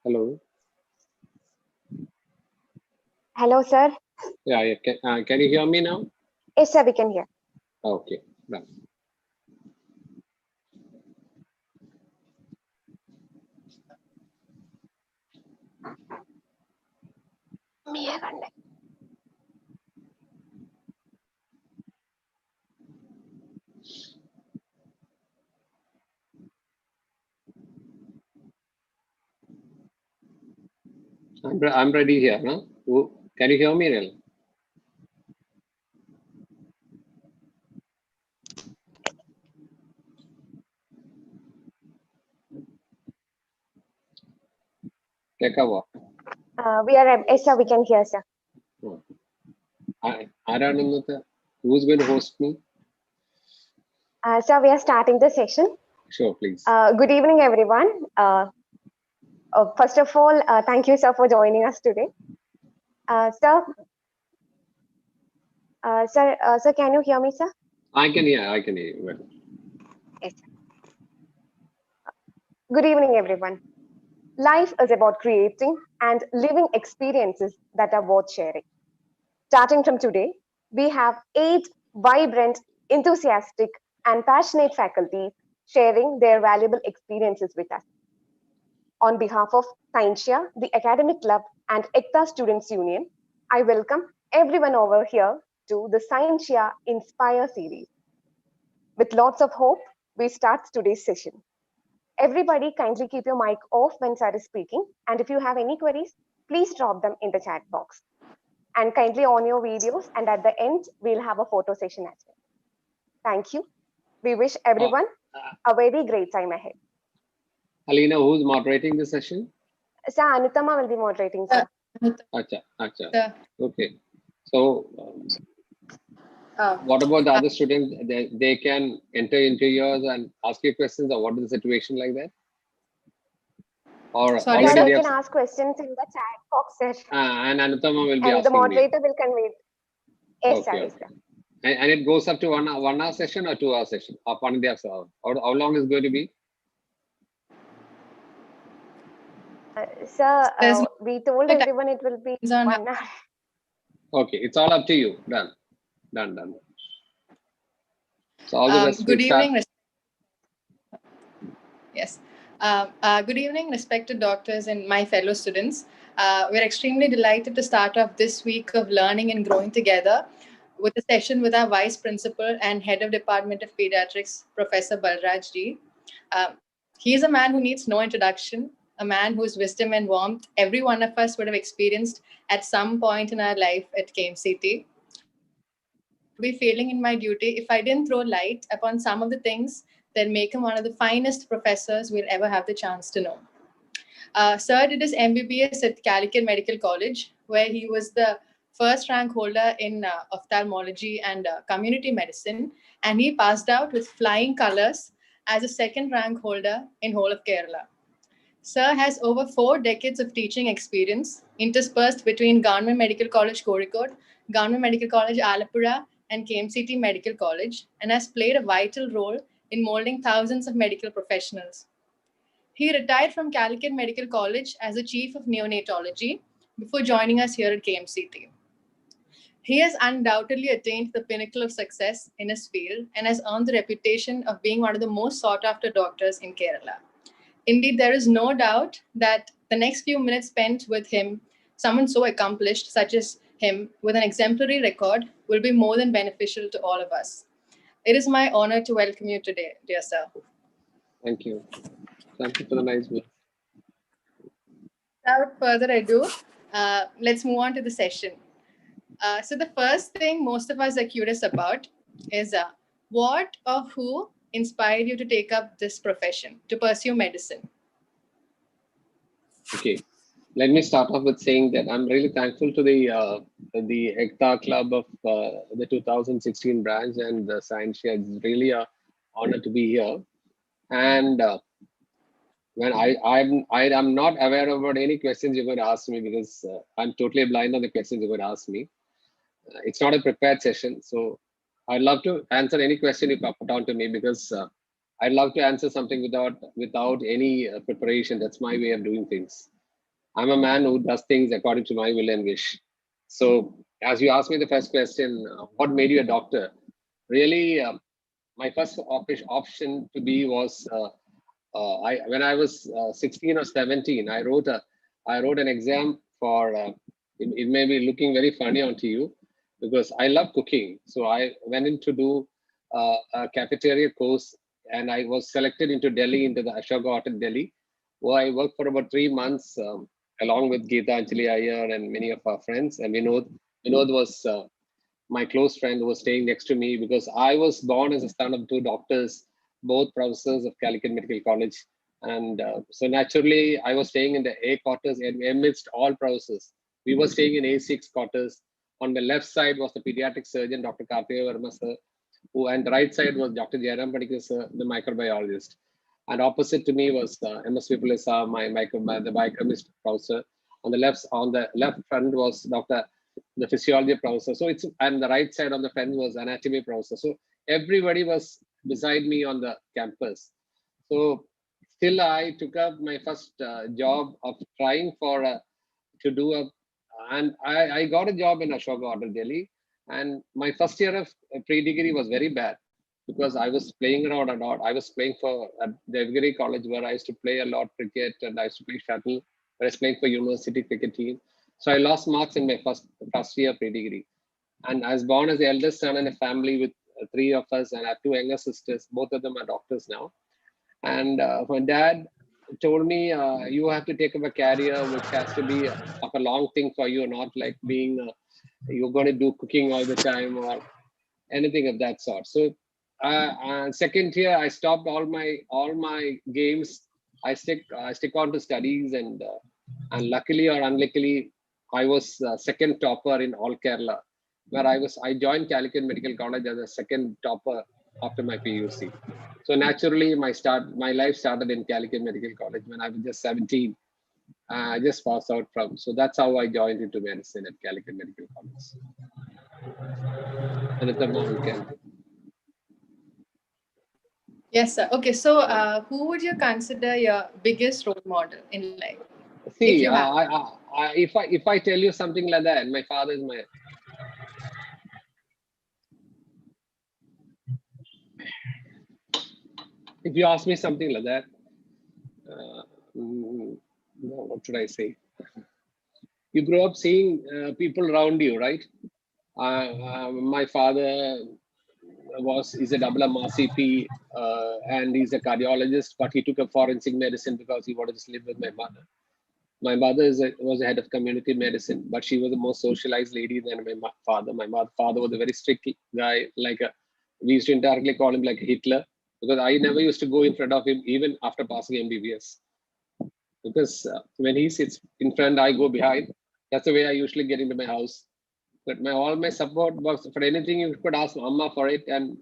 Hello. Hello, sir. Yeah, can you hear me now? Yes, sir, we can hear. Okay, done. I'm ready here. Huh? Can you hear me, Rel? We are, yes, sir, we can hear, sir. I don't know who's going to host me. Sir, we are starting the session. Sure, please. Good evening, everyone. First of all, thank you, sir, for joining us today. Sir, sir, can you hear me, sir? I can hear you. Well. Yes, sir. Good evening, everyone. Life is about creating and living experiences that are worth sharing. Starting from today, we have 8 vibrant, enthusiastic, and passionate faculties sharing their valuable experiences with us. On behalf of Scientia, the Academic Club, and ECTA Students Union, I welcome everyone over here to the Scientia Inspire series. With lots of hope, we start today's session. Everybody kindly keep your mic off when sir is speaking, and if you have any queries, please drop them in the chat box. And kindly on your videos, and at the end, we'll have a photo session as well. Thank you. We wish everyone a very great time ahead. Alina, who's moderating the session? Sir, Anutama will be moderating, sir. Acha. Okay. So, what about the other students? They can enter into yours and ask you questions, or what is the situation like that? Or sorry, already they can ask questions in the chat box, sir. And Anutama will be and asking the moderator me. will convey. Yes, Okay, sir. Yes, okay. sir. And it goes up to 1 hour session or 2 hour session? Or one day hour? How long is it going to be? Sir, we told everyone it will be 1 hour. Okay, it's all up to you. Done. So all the best. Good evening. Yes. Good evening, respected doctors and my fellow students. We're extremely delighted to start off this week of learning and growing together with a session with our Vice Principal and Head of Department of Paediatrics, Professor Balraj ji. He is a man who needs no introduction, a man whose wisdom and warmth every one of us would have experienced at some point in our life at KMCT. Be failing in my duty if I didn't throw light upon some of the things that make him one of the finest professors we'll ever have the chance to know. Sir did his MBBS at Calicut Medical College, where he was the first rank holder in ophthalmology and community medicine, and he passed out with flying colors as a second rank holder in whole of Kerala. Sir has over 4 decades of teaching experience, interspersed between Government Medical College Kozhikode, Government Medical College Alappuzha, and KMCT Medical College, and has played a vital role in molding thousands of medical professionals. He retired from Calicut Medical College as the Chief of Neonatology before joining us here at KMCT. He has undoubtedly attained the pinnacle of success in his field and has earned the reputation of being one of the most sought-after doctors in Kerala. Indeed, there is no doubt that the next few minutes spent with him, someone so accomplished such as him with an exemplary record, will be more than beneficial to all of us. It is my honor to welcome you today, dear sir. Thank you. Thank you for the nice words. Without further ado, let's move on to the session. So the first thing most of us are curious about is what or who inspired you to take up this profession, to pursue medicine? Okay, let me start off with saying that I'm really thankful to the ECTA Club of the 2016 branch and the Scientia. It's really an honor to be here. And when I'm not aware about any questions you're going to ask me, because I'm totally blind on the questions you're going to ask me. It's not a prepared session, so I'd love to answer any question you put on to me, because I'd love to answer something without any preparation. That's my way of doing things. I'm a man who does things according to my will and wish. So, as you asked me the first question, what made you a doctor? Really, my first option to be was when I was 16 or 17. I wrote an exam for. It may be looking very funny onto you because I love cooking. So I went in to do a cafeteria course, and I was selected into Delhi, into the Ashoka Hotel Delhi, where I worked for about 3 months along with Geeta Anjali Iyer and many of our friends. And Vinod was my close friend who was staying next to me because I was born as a son of two doctors, both professors of Calicut Medical College. And so naturally, I was staying in the A quarters amidst all professors. We were staying in A6 quarters. On the left side was the pediatric surgeon, Dr. Karthikeya Verma sir, and the right side was Dr. Jairam Padikar sir, the microbiologist. And opposite to me was MS Vipulesa, the biochemist professor. On the left front was the physiology professor. So and the right side on the front was anatomy professor. So everybody was beside me on the campus. So still I took up my first job of trying to do and I got a job in Ashoka Hotel Delhi. And my first year of pre-degree was very bad because I was playing around a lot. I was playing for at Devgiri College where I used to play a lot cricket and I used to play shuttle. I was playing for university cricket team. So I lost marks in my first year pre-degree. And I was born as the eldest son in a family with three of us, and I have two younger sisters. Both of them are doctors now. And my dad told me, you have to take up a career which has to be of a long thing for you, not like being you're going to do cooking all the time or anything of that sort. So second year, I stopped all my games. I stick on to studies, and luckily or unluckily, I was second topper in all Kerala, where I joined Calicut Medical College as a second topper after my PUC. So naturally, my life started in Calicut Medical College when I was just 17. I just passed out from. So that's how I joined into medicine at Calicut Medical College. Another Mount Kent. Yes, sir. Okay, so who would you consider your biggest role model in life? If See, you have. if I tell you something like that, my father is my. If you ask me something like that, what should I say? You grow up seeing people around you, right? My father is a double MRCP and he's a cardiologist, but he took up forensic medicine because he wanted to live with my mother. My mother was a head of community medicine, but she was a more socialized lady than my father. My father was a very strict guy, we used to indirectly call him like Hitler, because I never used to go in front of him even after passing MBBS. Because when he sits in front, I go behind. That's the way I usually get into my house. But all my support was for anything you could ask Amma for it, and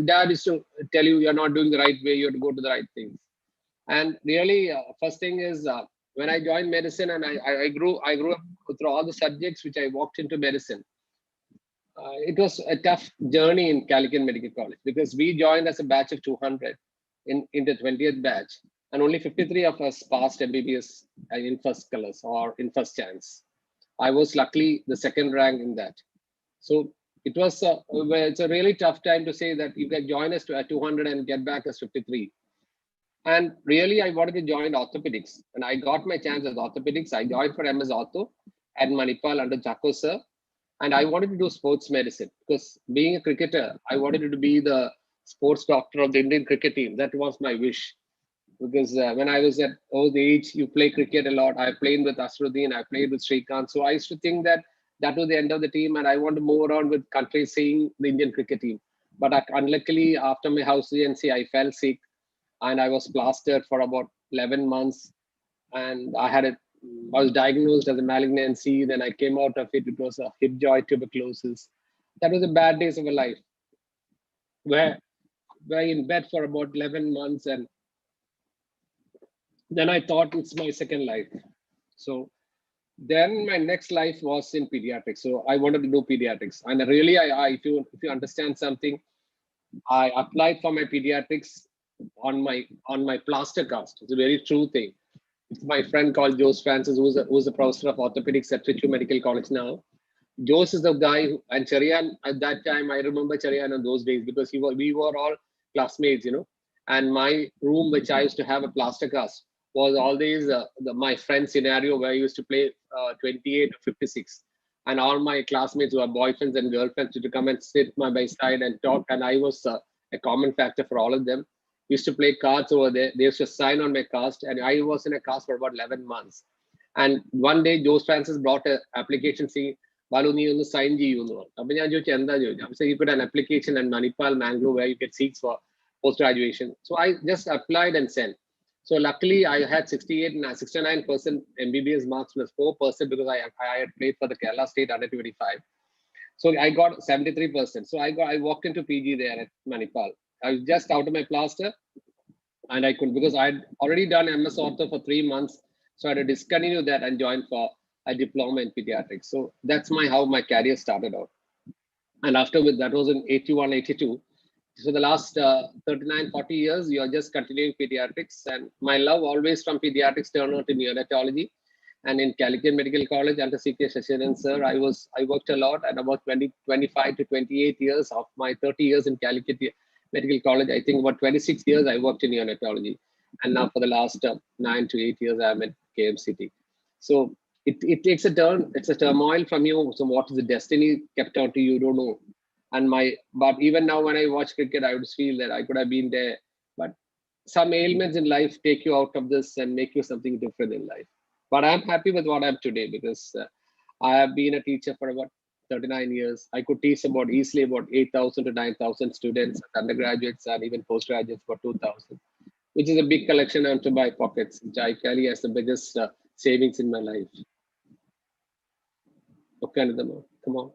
Dad is to tell you you're not doing the right way. You have to go to the right things. And really, first thing is when I joined medicine, and I grew up through all the subjects which I walked into medicine. It was a tough journey in Calicut Medical College because we joined as a batch of 200 in the 20th batch, and only 53 of us passed MBBS in first colors or in first chance. I was luckily the second rank in that. So it's a really tough time to say that you can join us at 200 and get back as 53. And really, I wanted to join orthopedics, and I got my chance as orthopedics. I joined for MS Ortho at Manipal under Chako sir, and I wanted to do sports medicine because being a cricketer, I wanted to be the sports doctor of the Indian cricket team. That was my wish. Because when I was at old age, you play cricket a lot. I played with Asruddin, I played with Srikanth. So I used to think that was the end of the team, and I want to move around with countries seeing the Indian cricket team. But unluckily, after my house GNC, I fell sick, and I was plastered for about 11 months. And I was diagnosed as a malignancy. Then I came out of it. It was a hip joint tuberculosis. That was the bad days of my life, where in bed for about 11 months, and then I thought it's my second life. So then my next life was in pediatrics. So I wanted to do pediatrics. And really, if you understand something, I applied for my pediatrics on my plaster cast. It's a very true thing. It's my friend called Jose Francis, who's a professor of orthopedics at Trichy Medical College now. Jose is the guy and Cherian at that time. I remember Cherian in those days because we were all classmates, And my room, which I used to have a plaster cast, was always my friend scenario where I used to play 28 or 56. And all my classmates who are boyfriends and girlfriends used to come and sit by my side and talk. And I was a common factor for all of them. We used to play cards over there. They used to sign on my cast. And I was in a cast for about 11 months. And one day, Jose Francis brought an application saying, Balu, you ഒന്ന് sign ചെയ്യുന്നു. അപ്പോൾ ഞാൻ ചോദിച്ചു എന്താ ചോദിച്ചു. അപ്പോൾ you put an application in Manipal, Mangalore, where you get seats for post-graduation. So I just applied and sent. So luckily, I had 69% MBBS marks plus 4% because I had played for the Kerala State under 25. So I got 73%. So I walked into PG there at Manipal. I was just out of my plaster, and I couldn't because I had already done MS Ortho for 3 months. So I had to discontinue that and join for a diploma in pediatrics. So that's how my career started out. And afterwards, that was in 81, 82. So the last 39, 40 years, you're just continuing pediatrics. And my love always from pediatrics turned out to neonatology. And in Calicut Medical College under C.K. Shashiran sir, I worked a lot. And about 25 to 28 years of my 30 years in Calicut Medical College, I think about 26 years I worked in neonatology. And now for the last 9 to 8 years, I'm at KMCT. So it takes a turn. It's a turmoil from you. So what is the destiny kept out to you? You don't know. But even now when I watch cricket, I would feel that I could have been there. But some ailments in life take you out of this and make you something different in life. But I'm happy with what I'm today because I have been a teacher for about 39 years. I could teach easily about 8,000 to 9,000 students, undergraduates, and even postgraduates for 2,000, which is a big collection onto my pockets, which I carry as the biggest savings in my life. Okay, come on.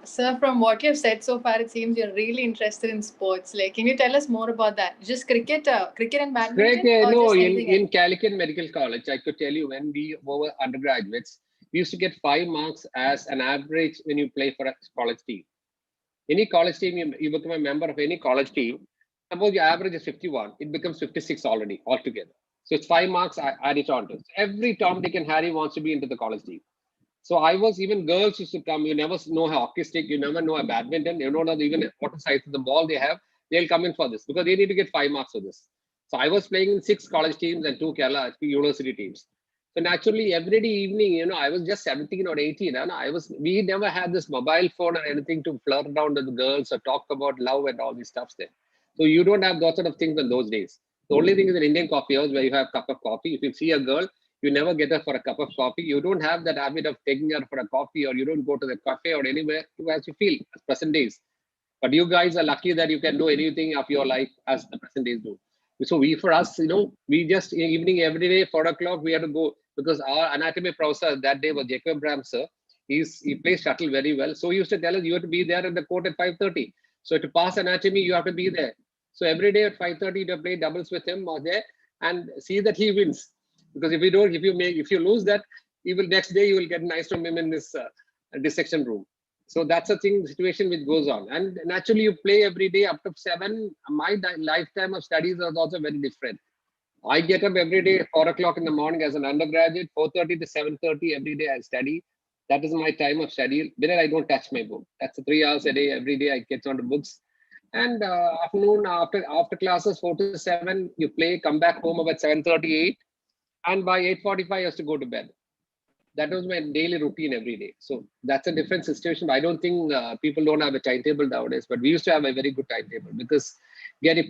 Sir, from what you've said so far, it seems you're really interested in sports. Like, can you tell us more about that? Just cricket and badminton? Cricket, or no, just in Calicut Medical College, I could tell you when we were undergraduates, we used to get 5 marks as an average when you play for a college team. Any college team, you become a member of any college team. Suppose your average is 51, it becomes 56 already altogether. So it's 5 marks, I add it on to. So every Tom, Dick, and Harry wants to be into the college team. So even girls used to come. You never know a hockey stick, you never know a badminton, you don't know even what size of the ball they have. They'll come in for this because they need to get 5 marks for this. So I was playing in 6 college teams and 2 Kerala university teams. So naturally, every day evening, I was just 17 or 18. And we never had this mobile phone or anything to flirt around with the girls or talk about love and all these stuffs there. So you don't have those sort of things in those days. The only thing is an Indian coffee house where you have a cup of coffee. If you see a girl, you never get her for a cup of coffee. You don't have that habit of taking her for a coffee, or you don't go to the cafe or anywhere as you feel as present days. But you guys are lucky that you can do anything of your life as the present days do. So for us, we just evening every day, 4 o'clock, we had to go because our anatomy professor that day was Jacob Bram, sir. He plays shuttle very well. So he used to tell us you have to be there in the court at 5:30. So to pass anatomy, you have to be there. So every day at 5:30 to play doubles with him or there and see that he wins. Because if you lose that, next day you will get nice from him in this dissection room. So that's a situation which goes on. And naturally you play every day up to 7. My lifetime of studies was also very different. I get up every day at 4 o'clock in the morning as an undergraduate, 4:30 to 7:30 every day I study. That is my time of study. Then I don't touch my book. That's 3 hours a day. Every day I get on the books. And afternoon after classes 4 to 7, you play, come back home about 7:38. And by 8:45, I used to go to bed. That was my daily routine every day. So that's a different situation. I don't think people don't have a timetable nowadays, but we used to have a very good timetable because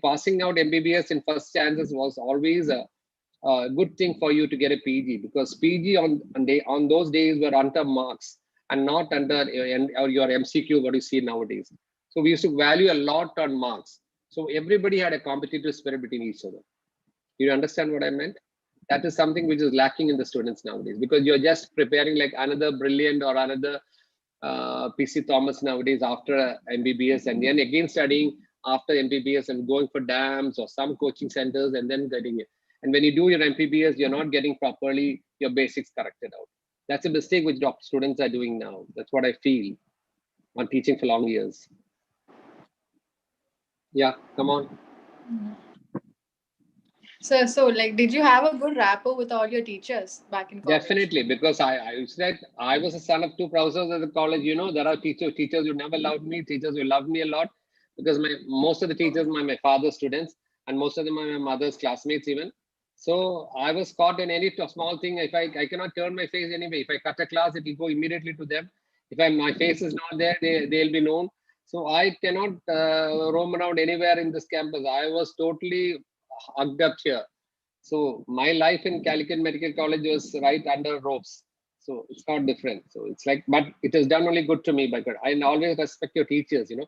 passing out MBBS in first chances was always a good thing for you to get a PG, because PG on those days were under marks and not under your MCQ, what you see nowadays. So we used to value a lot on marks. So everybody had a competitive spirit between each other. You understand what I meant? That is something which is lacking in the students nowadays, because you're just preparing like another brilliant or another PC Thomas nowadays after MBBS, and then again studying after MBBS and going for dams or some coaching centers and then getting it. And when you do your MBBS, you're not getting properly your basics corrected out. That's a mistake which students are doing now. That's what I feel on teaching for long years. Yeah, come on. So like, did you have a good rapport with all your teachers back in college? Definitely, because I said I was a son of two professors at the college. You know, there are teachers who never loved me, teachers who loved me a lot, because most of the teachers were my father's students, and most of them are my mother's classmates even. So I was caught in any small thing. If I cannot turn my face anyway, if I cut a class, it will go immediately to them. If my face is not there, they'll be known. So I cannot roam around anywhere in this campus. I was totally hugged up here. So my life in Calicut Medical College was right under ropes. So it's not different. So it's like, but it has done only good to me. But I always respect your teachers. You know,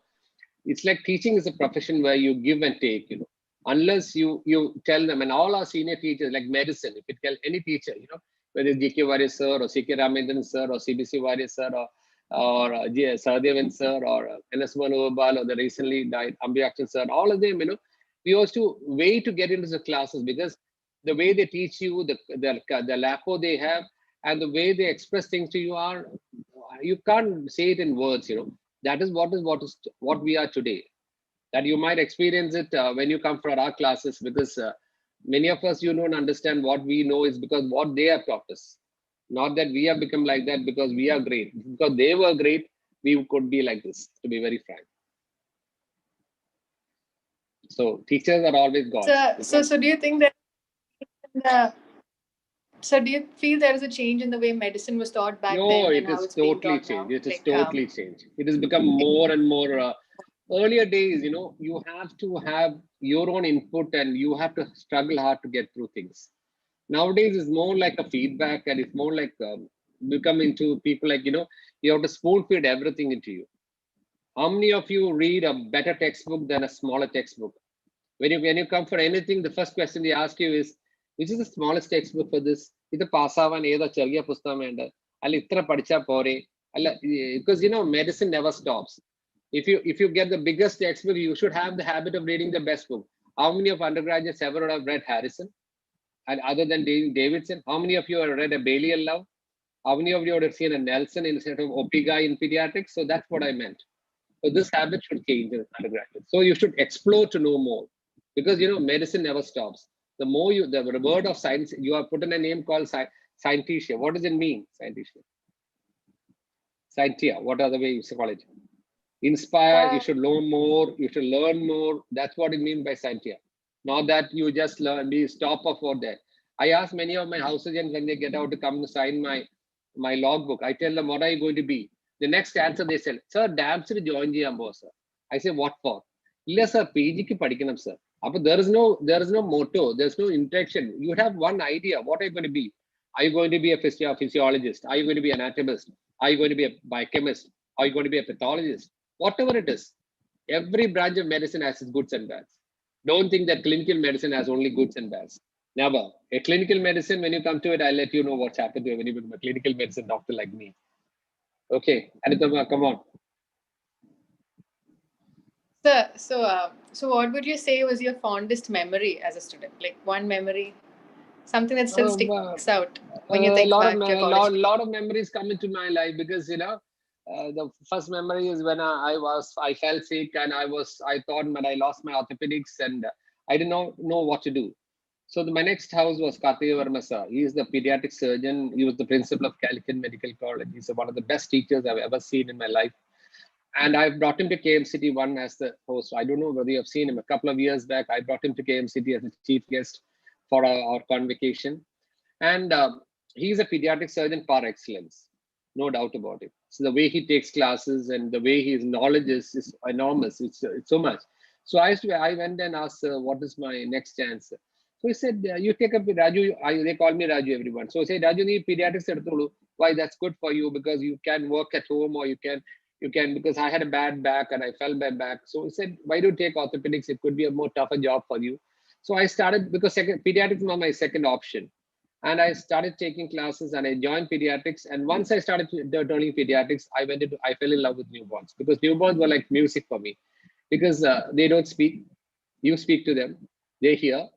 it's like teaching is a profession where you give and take. You know, unless you tell them, and all our senior teachers, like medicine, if you tell any teacher, you know, whether it's GK Varia sir or CK Ramendran sir or CBC Varia sir or Sardevan sir or NS Manobal or the recently died Ambiakshan sir, all of them, you know, we used to wait to get into the classes because the way they teach you, the lapo they have, and the way they express things to you are, you can't say it in words. You know, that is what we are today. That you might experience it when you come for our classes, because many of us, you don't understand what we know is because what they have taught us. Not that we have become like that because we are great. Because they were great, we could be like this. To be very frank. So teachers are always gods. So do you think that? Uh, so do you feel there is a change in the way medicine was taught back No, then and it how is it's being totally taught changed. now? It is Like, totally changed. It has become more and more. Earlier days, you know, you have to have your own input and you have to struggle hard to get through things. Nowadays, it's more like a feedback and it's more like become into people like, you know, you have to spoon feed everything into you. How many of you read a better textbook than a smaller textbook? When you come for anything, the first question they ask you is, which is the smallest textbook for this? ഇത് പാസ്സാവാൻ ഏതാ ചെറിയ പുസ്തകം വേണ്ട അല്ല ഇത്ര പഠിച്ചാ പോരെ അല്ല because you know medicine never stops. If you get the biggest textbook, you should have the habit of reading the best book. How many of undergraduates ever have read Harrison? And other than Davidson, how many of you have read a Bailey and Love? How many of you would have seen a Nelson instead of Opiga in pediatrics? So that's what I meant. So this habit should change in undergraduate. So you should explore to know more, because you know medicine never stops. The more the word of science, you have put in a name called Scientia. What does it mean, Scientia? Scientia. What other way you call it? Inspire. You Uh, should learn more. You should learn more. That's what it means by Scientia. Not that you just learn. Be stop of what that. I ask many of my house agents when they get out to come to sign my logbook. I tell them, what are you going to be? The next answer they said, sir, dams join GMO, sir. I say, what for? Yes, sir, PG ki padikanam, sir. But there is no motto, there's no interaction. You have one idea. What are you going to be? Are you going to be a physiologist? Are you going to be an anatomist? Are you going to be a biochemist? Are you going to be a pathologist? Whatever it is, every branch of medicine has its goods and bads. Don't think that clinical medicine has only goods and bads. Never. A clinical medicine, when you come to it, I'll let you know what's happened to you when you become a clinical medicine doctor like me. Okay, Anitama, come on. so what would you say was your fondest memory as a student? Like one memory, something that still Um, sticks out when you a think lot of back to your college days. lot of memories come into my life, because you know the first memory is when I fell sick and I thought that I lost my orthopedics, and I did not know what to do. So my next house was Karthika Verma sir. He is the pediatric surgeon. He was the principal of Calicut Medical College. He's one of the best teachers I've ever seen in my life. And I brought him to KMCT one as the host. I don't know whether you have seen him a couple of years back. I brought him to KMCT as a chief guest for our convocation. And he's a pediatric surgeon par excellence, no doubt about it. So the way he takes classes and the way his knowledge is enormous. It's so much. So I went and asked, what is my next chance? So he said, you take up with Raju. They call me Raju, everyone. So I say, Raju, need pediatrics. Why? That's good for you, because you can work at home, or you can, because I had a bad back and I fell my back. So he said, why do you take orthopedics? It could be a more tougher job for you. So I started, because pediatrics was my second option. And I started taking classes and I joined pediatrics. And once I started learning pediatrics, I fell in love with newborns, because newborns were like music for me, because they don't speak. You speak to them, they hear.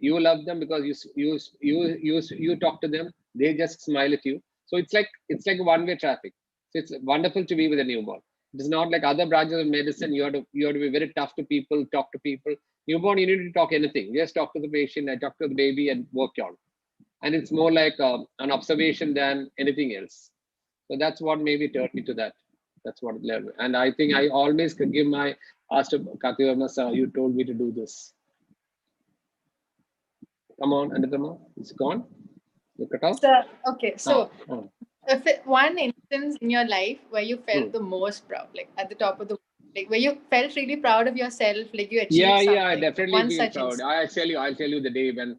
You love them because you talk to them. They just smile at you. So it's like one-way traffic. So it's wonderful to be with a newborn. It is not like other branches of medicine. You have to be very tough to people, talk to people. Newborn, you need to talk anything. Just talk to the patient, and talk to the baby, and work on. And it's more like an observation than anything else. So that's what maybe turned me to that. That's what I learned. And I think I always could give my asked Kathivarma sir, you told me to do this. Come on, Anitama, it's gone. Look at off. So, okay, so Oh. if one instance in your life where you felt the most proud, like at the top of the, like where you felt really proud of yourself, like you achieved something. I definitely One feel such proud. instance. I'll tell you the day when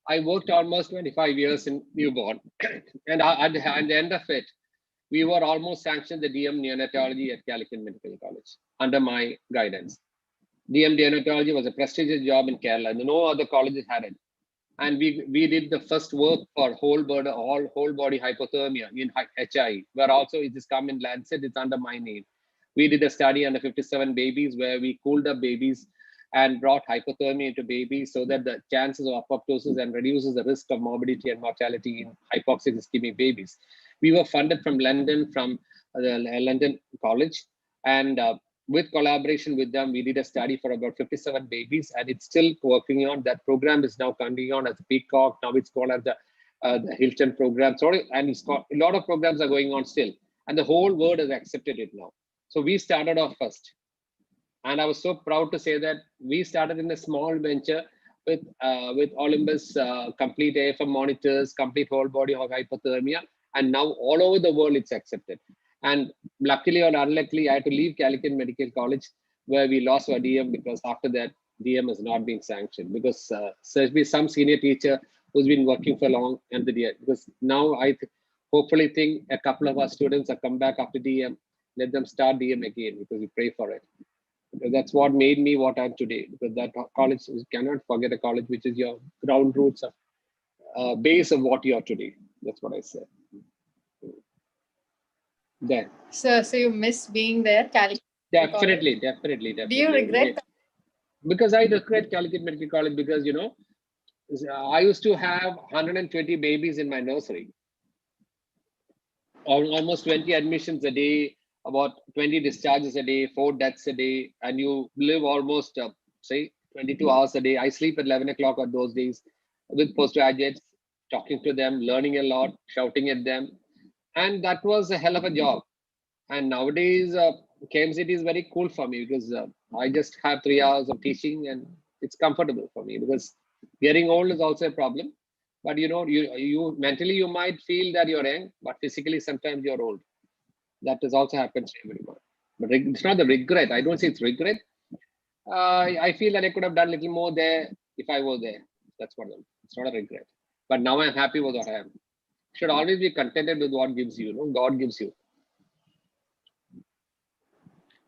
I worked almost 25 years in newborn, and at the end of it, we were almost sanctioned the DM neonatology at Calicut Medical College under my guidance. DM neonatology was a prestigious job in Kerala, and no other colleges had it. And we did the first work for whole body hypothermia in HI, where also it is come in Lancet. It's under my name. We did a study under 57 babies where we cooled up babies and brought hypothermia into babies so that the chances of apoptosis and reduces the risk of morbidity and mortality in hypoxic ischemic babies. We were funded from London, from the London College, and with collaboration with them, we did a study for about 57 babies, and it's still working on. That program is now continuing on as a Peacock. Now it's called as the Hilton program. Sorry, and it's got a lot of programs are going on still, and the whole world has accepted it now. So we started off first, and I was so proud to say that we started in a small venture with Olympus, complete AFM monitors, complete whole body of hypothermia, and now all over the world it's accepted. And luckily or unluckily, I had to leave Calicut Medical College, where we lost our DM, because after that, DM has not been sanctioned, because there's been some senior teacher who's been working for long and the DM. Because now hopefully think a couple of our students have come back after DM, let them start DM again, because we pray for it. Because that's what made me what I'm today. Because that college, you cannot forget a college which is your ground roots of base of what you are today. That's what I said. There. So you miss being there, Calicut? Definitely. Do you regret? Because I regret Calicut Medical College, because I used to have 120 babies in my nursery, almost 20 admissions a day, about 20 discharges a day, 4 deaths a day, and you live almost say 22 hours a day. I sleep at 11 o'clock on those days with postgraduates, talking to them, learning a lot, shouting at them, and that was a hell of a job. And nowadays, KMCT is very cool for me, because I just have 3 hours of teaching, and it's comfortable for me, because getting old is also a problem. But you mentally, you might feel that you're young, but physically sometimes you're old. That has also happened to everyone. But it's not the regret. I don't say it's regret. I feel that I could have done a little more there if I was there. That's what it's not a regret. But now I'm happy with what I am. Should always be contented with what gives you. God gives you.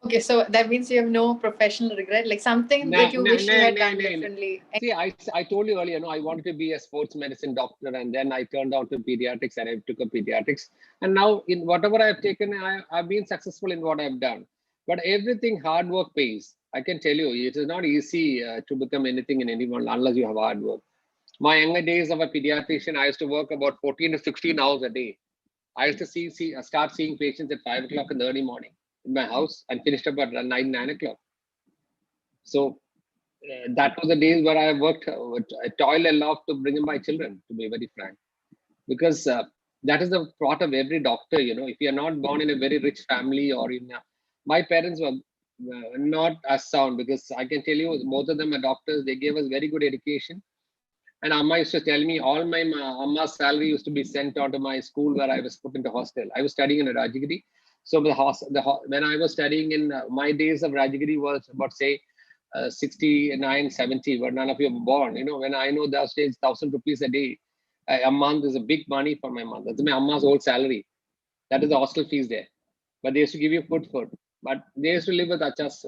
Okay, so that means you have no professional regret, like something that you wish you had done differently. See, I told you earlier, I wanted to be a sports medicine doctor, and then I turned out to pediatrics, and I took up pediatrics. And now in whatever I've taken, I've been successful in what I've done. But everything, hard work pays. I can tell you, it is not easy to become anything in anyone unless you have hard work. My younger days of a pediatrician, I used to work about 14 to 16 hours a day. I used to start seeing patients at 5 o'clock in the early morning in my house, and finished up at 9 o'clock. So that was the days where I worked, I toiled a lot to bring in my children, to be very frank, because that is the part of every doctor. If you're not born in a very rich family, or my parents were not as sound, because I can tell you, most of them are doctors. They gave us very good education. And Amma used to tell me all my Amma's salary used to be sent out to my school, where I was put into hostel. I was studying in a Rajagiri. So when I was studying in my days of Rajagiri was about, say, 69, 70, where none of you were born. When I know those days, 1,000 rupees a day, a month is a big money for my month. That's my Amma's whole salary. That is the hostel fees there. But they used to give you good food. But they used to live with Acha's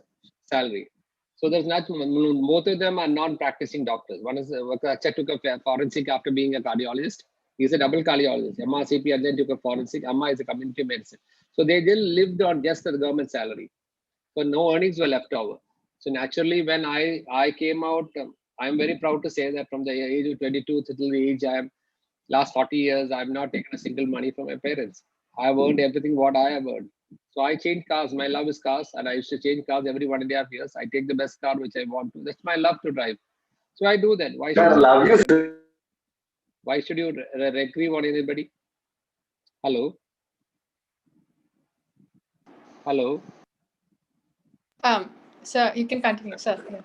salary. So there's not, both of them are non-practicing doctors. One is, Acha took a forensic after being a cardiologist. He's a double cardiologist. Amma CP and then took a forensic. Amma is a community medicine. So they lived on just the government salary. So no earnings were left over. So naturally, when I came out, I'm very proud to say that from the age of 22 till the age I am, last 40 years, I've not taken a single money from my parents. I've earned everything what I have earned. So I change cars. My love is cars, and I used to change cars every 1.5 years. I take the best car which I want to. That's my love to drive. So I do that. Why should Sir, love you. why should you retrieve on anybody? Hello, hello. Sir, you can continue, sir. Yeah.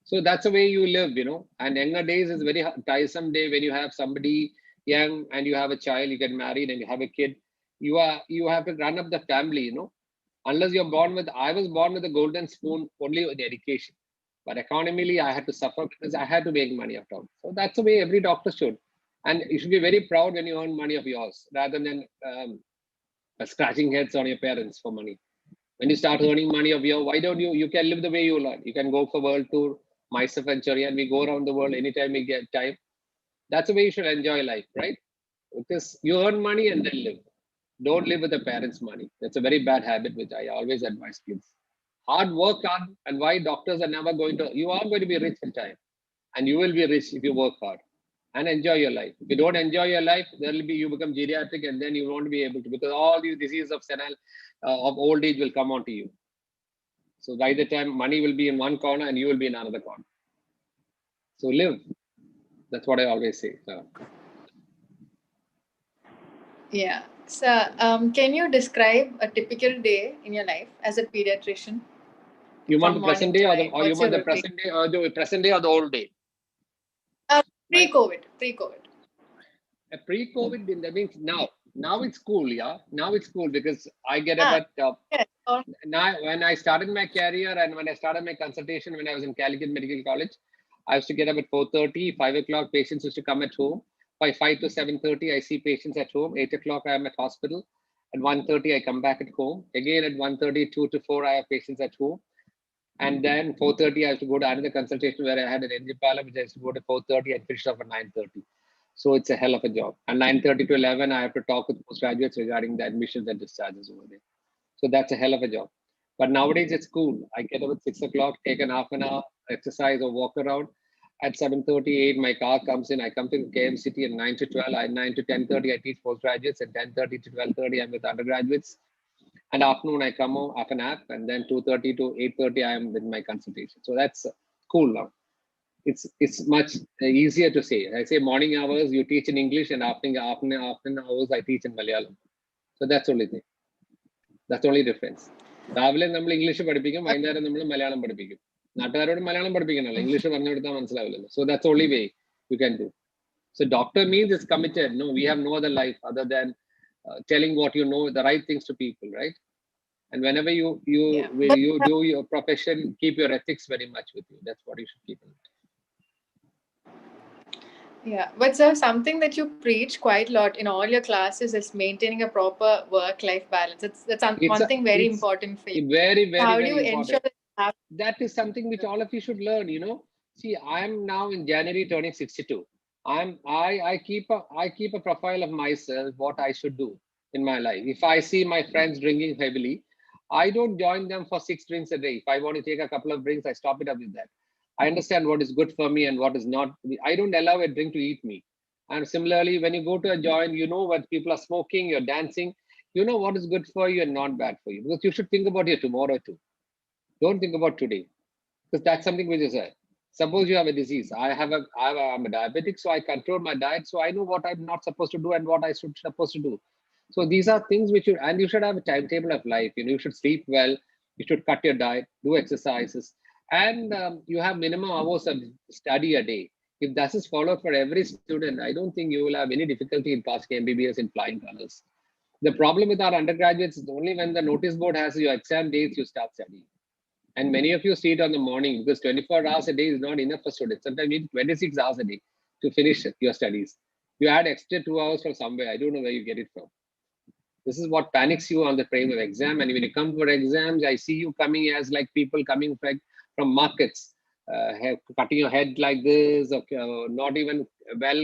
So that's the way you live, you know. And younger days is very tiresome day when you have somebody young and you have a child, you get married and you have a kid. You have to run up the family, you know. Unless you're born with, I was born with a golden spoon only with education. But economically, I had to suffer because I had to make money after all. So that's the way every doctor should. And you should be very proud when you earn money of yours rather than scratching heads on your parents for money. When you start earning money of your, why don't you can live the way you learn. You can go for world tour, myself and Chori, and we go around the world anytime we get time. That's the way you should enjoy life, right? Because you earn money and then live. Don't live with the parents' money. That's a very bad habit, which I always advise kids. Hard work hard, and why doctors are never going to, you are going to be rich in time, and you will be rich if you work hard and enjoy your life. If you don't enjoy your life, there will be, you become geriatric and then you won't be able to, because all these diseases of senile, of old age will come onto you. So by the time money will be in one corner and you will be in another corner. So live. That's what I always say. Yeah. Sir, can you describe a typical day in your life as a pediatrician? You want the From present morning day to or night? you What's want your the routine? present day or the present day or the old day? Pre-COVID. Pre-COVID. Pre-COVID, that means now. Now it's cool, yeah. Now it's cool because I get up Ah, at yes. now when I started my career and when I started my consultation when I was in Calicut Medical College, I used to get up at 4:30, 5 o'clock. Patients used to come at home. By 5 to 7:30, I see patients at home. 8 o'clock, I am at hospital. At 1:30, I come back at home. Again at 1:30, 2 to 4, I have patients at home. And then 4:30, I have to go to another consultation where I had an NG parlor, which I used to go to 4:30 and finish off at 9:30. So it's a hell of a job. And 9:30 to 11, I have to talk with postgraduates regarding the admissions and discharges over there. So that's a hell of a job. But nowadays it's cool. I get up at 6 o'clock, take an half an hour exercise or walk around. At 7:38, my car comes in. I come to KMCT at 9 to 12. At 9 to 10:30, I teach postgraduates. At 10:30 to 12:30, I'm with undergraduates. And afternoon, I come home, half an hour, and then 2:30 to 8:30, I am with my consultation. So that's cool now. It's much easier to say. I say morning hours, you teach in English, and afternoon hours, I teach in Malayalam. So that's the only thing. That's the only difference. രാവിലെ നമ്മൾ English പഠിപ്പിക്കും വൈകുന്നേരം നമ്മൾ മലയാളം പഠിപ്പിക്കും നാട്ടുകാരോട് Malayalam പഠിപ്പിക്കണല്ലോ English പറഞ്ഞു കൊടുത്താൽ മനസ്സിലാവില്ലല്ലോ so that's the only way you can do so doctor means it's committed no we have no other life other than telling what you know the right things to people right and whenever you do your profession keep your ethics very much with you that's what you should keep in mind. Yeah, but sir, something that you preach quite a lot in all your classes is maintaining a proper work-life balance. That's one thing very important for you. Very, very, How do very you important. ensure that you have That is something which all of you should learn. You know, see, I am now in January turning 62. I keep a profile of myself, what I should do in my life. If I see my friends drinking heavily, I don't join them for 6 drinks a day. If I want to take a couple of drinks, I stop it up with that. I understand what is good for me and what is not. I don't allow a drink to eat me. And similarly, when you go to a joint, you know what people are smoking, you're dancing, you know what is good for you and not bad for you. Because you should think about your tomorrow too. Don't think about today. Because that's something which is there. Suppose you have a disease. I'm a diabetic, so I control my diet. So I know what I'm not supposed to do and what I should supposed to do. So these are things which you should have a timetable of life. You know, you should sleep well. You should cut your diet, do exercises, and you have minimum hours of study a day. If that is followed for every student, I don't think you will have any difficulty in passing MBBS in flying colors. The problem with our undergraduates is only when the notice board has your exam dates, you start studying. And many of you see it on the morning because 24 hours a day is not enough for students. Sometimes you need 26 hours a day to finish your studies. You add extra 2 hours from somewhere. I don't know where you get it from. This is what panics you on the frame of exam. And when you come for exams, I see you coming as like people coming from markets, cutting your head like this, or not even well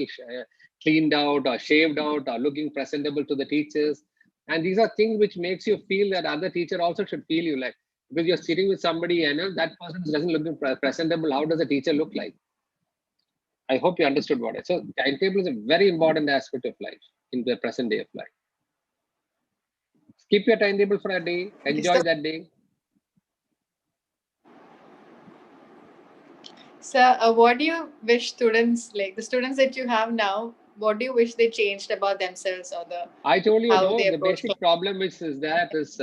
cleaned out or shaved out or looking presentable to the teachers. And these are things which makes you feel that other teacher also should feel you like, because you're sitting with somebody and that person doesn't look presentable. How does a teacher look like? I hope you understood what I said. So timetable is a very important aspect of life in the present day of life. Keep your timetable for a day. Enjoy that day. So, what do you wish students, like the students that you have now, what do you wish they changed about themselves or the I told you, how no, they the approach? basic problem which is that is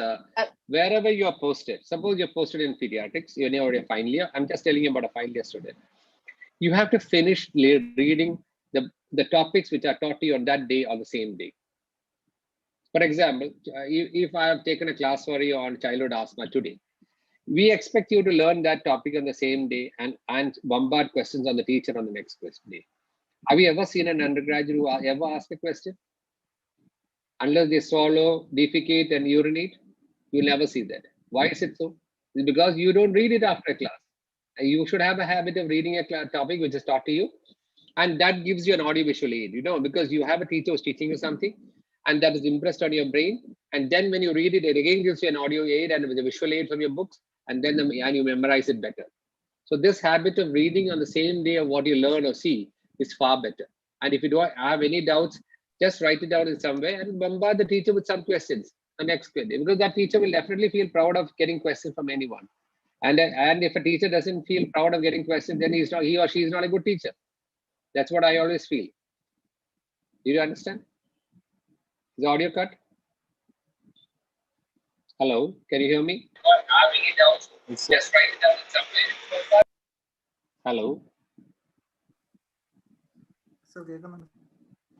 wherever you are posted. Suppose you're posted in pediatrics, you're already a final year. I'm just telling you about a final year student. You have to finish reading the topics which are taught to you on that day or the same day. For example, if I have taken a class for you on childhood asthma today, we expect you to learn that topic on the same day and bombard questions on the teacher on the next day. Have you ever seen an undergraduate who ever asked a question? Unless they swallow, defecate, and urinate, you'll never see that. Why is it so? It's because you don't read it after class. And you should have a habit of reading a topic which is taught to you, and that gives you an audio-visual aid, because you have a teacher who's teaching you something, and that is impressed on your brain. And then when you read it, it again gives you an audio aid and with a visual aid from your books, and then and you memorize it better. So this habit of reading on the same day of what you learn or see is far better. And if you don't have any doubts, just write it down in some way and bombard the teacher with some questions the next question, because that teacher will definitely feel proud of getting questions from anyone. And if a teacher doesn't feel proud of getting questions, then he or she is not a good teacher. That's what I always feel. Do you understand? Is the audio cut? Hello, can you hear me? Just write it down in some way. Hello.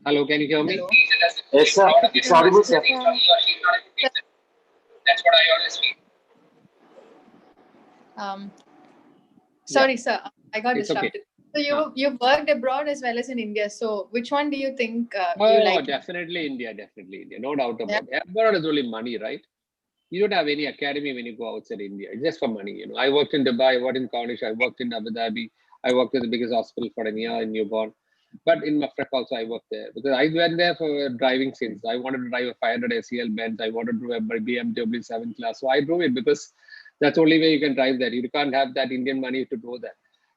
Hello, can you hear me? Hello? Yes, sir. It's audible, sir. That's what I always feel. Sorry, sir, I got It's okay. distracted. So you worked abroad as well as in India. So which one do you think you Oh, like? definitely India, no doubt about it. Abroad is only money, right? You don't have any academy when you go outside India. It's just for money. I worked in Dubai, I worked in Cornish, I worked in Abu Dhabi, I worked at the biggest hospital for a year in newborn. But in Mafraq also I worked there because I went there for driving since. I wanted to drive a 500 SEL Benz. I wanted to drive a BMW 7 Class. So I drove it because that's the only way you can drive that. You can't have that Indian money to go there.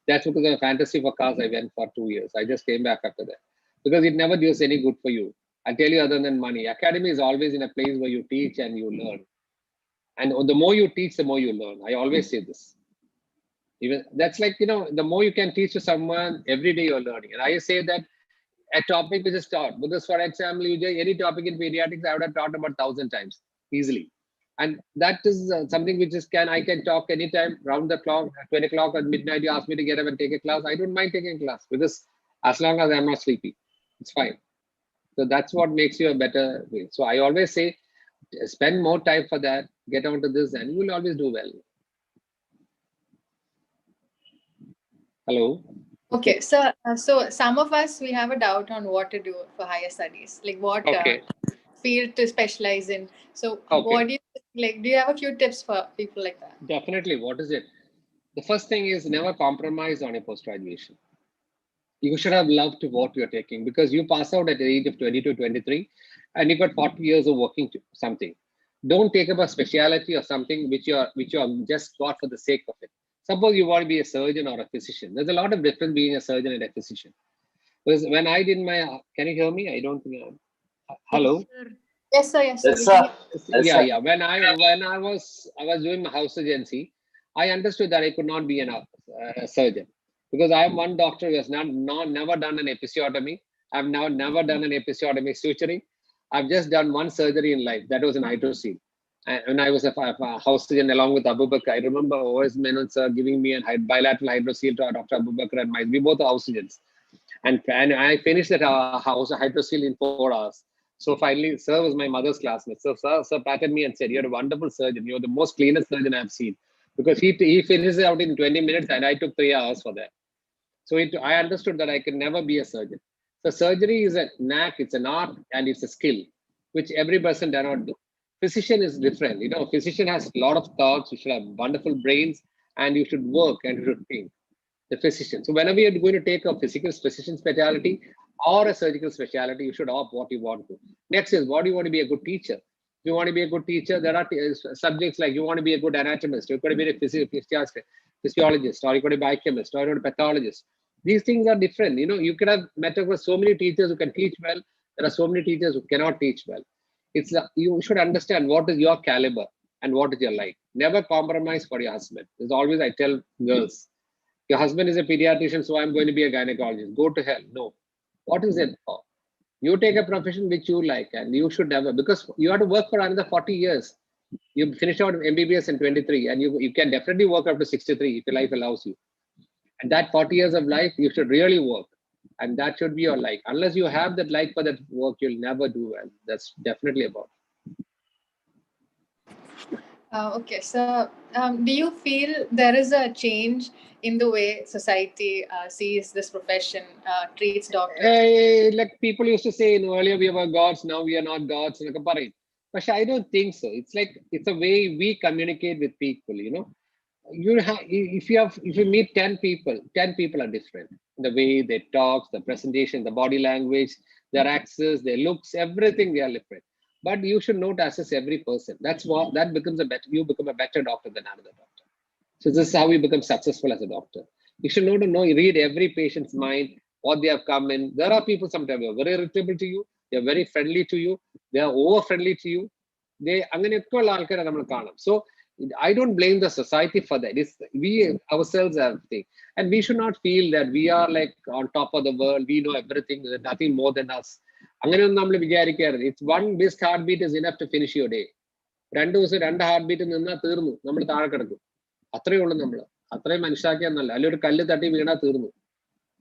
That's because of a fantasy for cars. I went for 2 years. I just came back after that because it never does any good for you. I tell you, other than money, academy is always in a place where you teach and you learn. And the more you teach, the more you learn. I always say this. Even that's like, the more you can teach to someone, every day you're learning. And I say that a topic which is taught, because for example, any topic in pediatrics, I would have taught about 1,000 times easily. And that is something which I can talk anytime, round the clock, 20 o'clock at midnight, you ask me to get up and take a class. I don't mind taking a class because as long as I'm not sleepy, it's fine. So that's what makes you a better way. So I always say, spend more time for that, get onto this, and you will always do well. Hello. Okay, so some of us, we have a doubt on what to do for higher studies, like what field to specialize in. So what do you like? Do you have a few tips for people like that? Definitely. What is it? The first thing is never compromise on your post-graduation. You should have loved what you're taking because you pass out at the age of 22, 23, and you got 40 years of working to something. Don't take up a specialty or something which you just got for the sake of it. Suppose you want to be a surgeon or a physician. There's a lot of difference being a surgeon and a physician. Because when I did my, can you hear me? I don't think. Hello. Yes, sir. Yes, sir. Yes, sir. Yeah. When I was doing my house agency, I understood that I could not be a surgeon because I am one doctor who has never done an episiotomy. I've now never done an episiotomy suturing. I've just done one surgery in life. That was an hydrocele. And when I was a house surgeon along with Abu Bakr, I remember O.S. Menon sir giving me a bilateral hydrocele to Dr. Abu Bakr and we both are house surgeons. And I finished that house hydrocele in 4 hours. So finally, sir was my mother's classmate. So sir patted me and said, "You're a wonderful surgeon. You're the most cleanest surgeon I've seen." Because he finished it out in 20 minutes and I took 3 hours for that. So I understood that I could never be a surgeon. So surgery is a knack, it's an art, and it's a skill, which every person cannot do. Physician is different. Physician has a lot of thoughts. You should have wonderful brains and you should work and you should think. The physician. So whenever you're going to take a physical physician specialty or a surgical specialty, you should opt what you want to. Next is, what do you want to be a good teacher? If you want to be a good teacher, there are subjects like you want to be a good anatomist, you're going to be a physiologist, or you're going to be a biochemist, or you're going to be a pathologist. These things are different. You could have met across so many teachers who can teach well. There are so many teachers who cannot teach well. You should understand what is your caliber and what is your like. Never compromise for your husband. There's always, I tell girls, your husband is a pediatrician, so I'm going to be a gynecologist. Go to hell. No. What is it for? You take a profession which you like, and you should never, because you have to work for another 40 years. You finish out MBBS in 23, and you can definitely work up to 63 if your life allows you. And that 40 years of life, you should really work. And that should be your like. Unless you have that like for that work, you'll never do well. That's definitely about it. Okay, so do you feel there is a change in the way society sees this profession, treats doctors? Like people used to say, earlier we were gods, now we are not gods. But I don't think so. It's like it's a way we communicate with people. If you meet 10 people, 10 people are different. The way they talk, the presentation, the body language, their accents, their looks, everything, they are different. But you should know to assess every person. That becomes you become a better doctor than another doctor. So this is how you become successful as a doctor. You should read every patient's mind, what they have come in. There are people sometimes who are very irritable to you, they are very friendly to you, they are over friendly to you. So I don't blame the society for that. We ourselves have things. And we should not feel that we are like on top of the world, we know everything, there's nothing more than us. It's one best heartbeat is enough to finish your day. Two heartbeat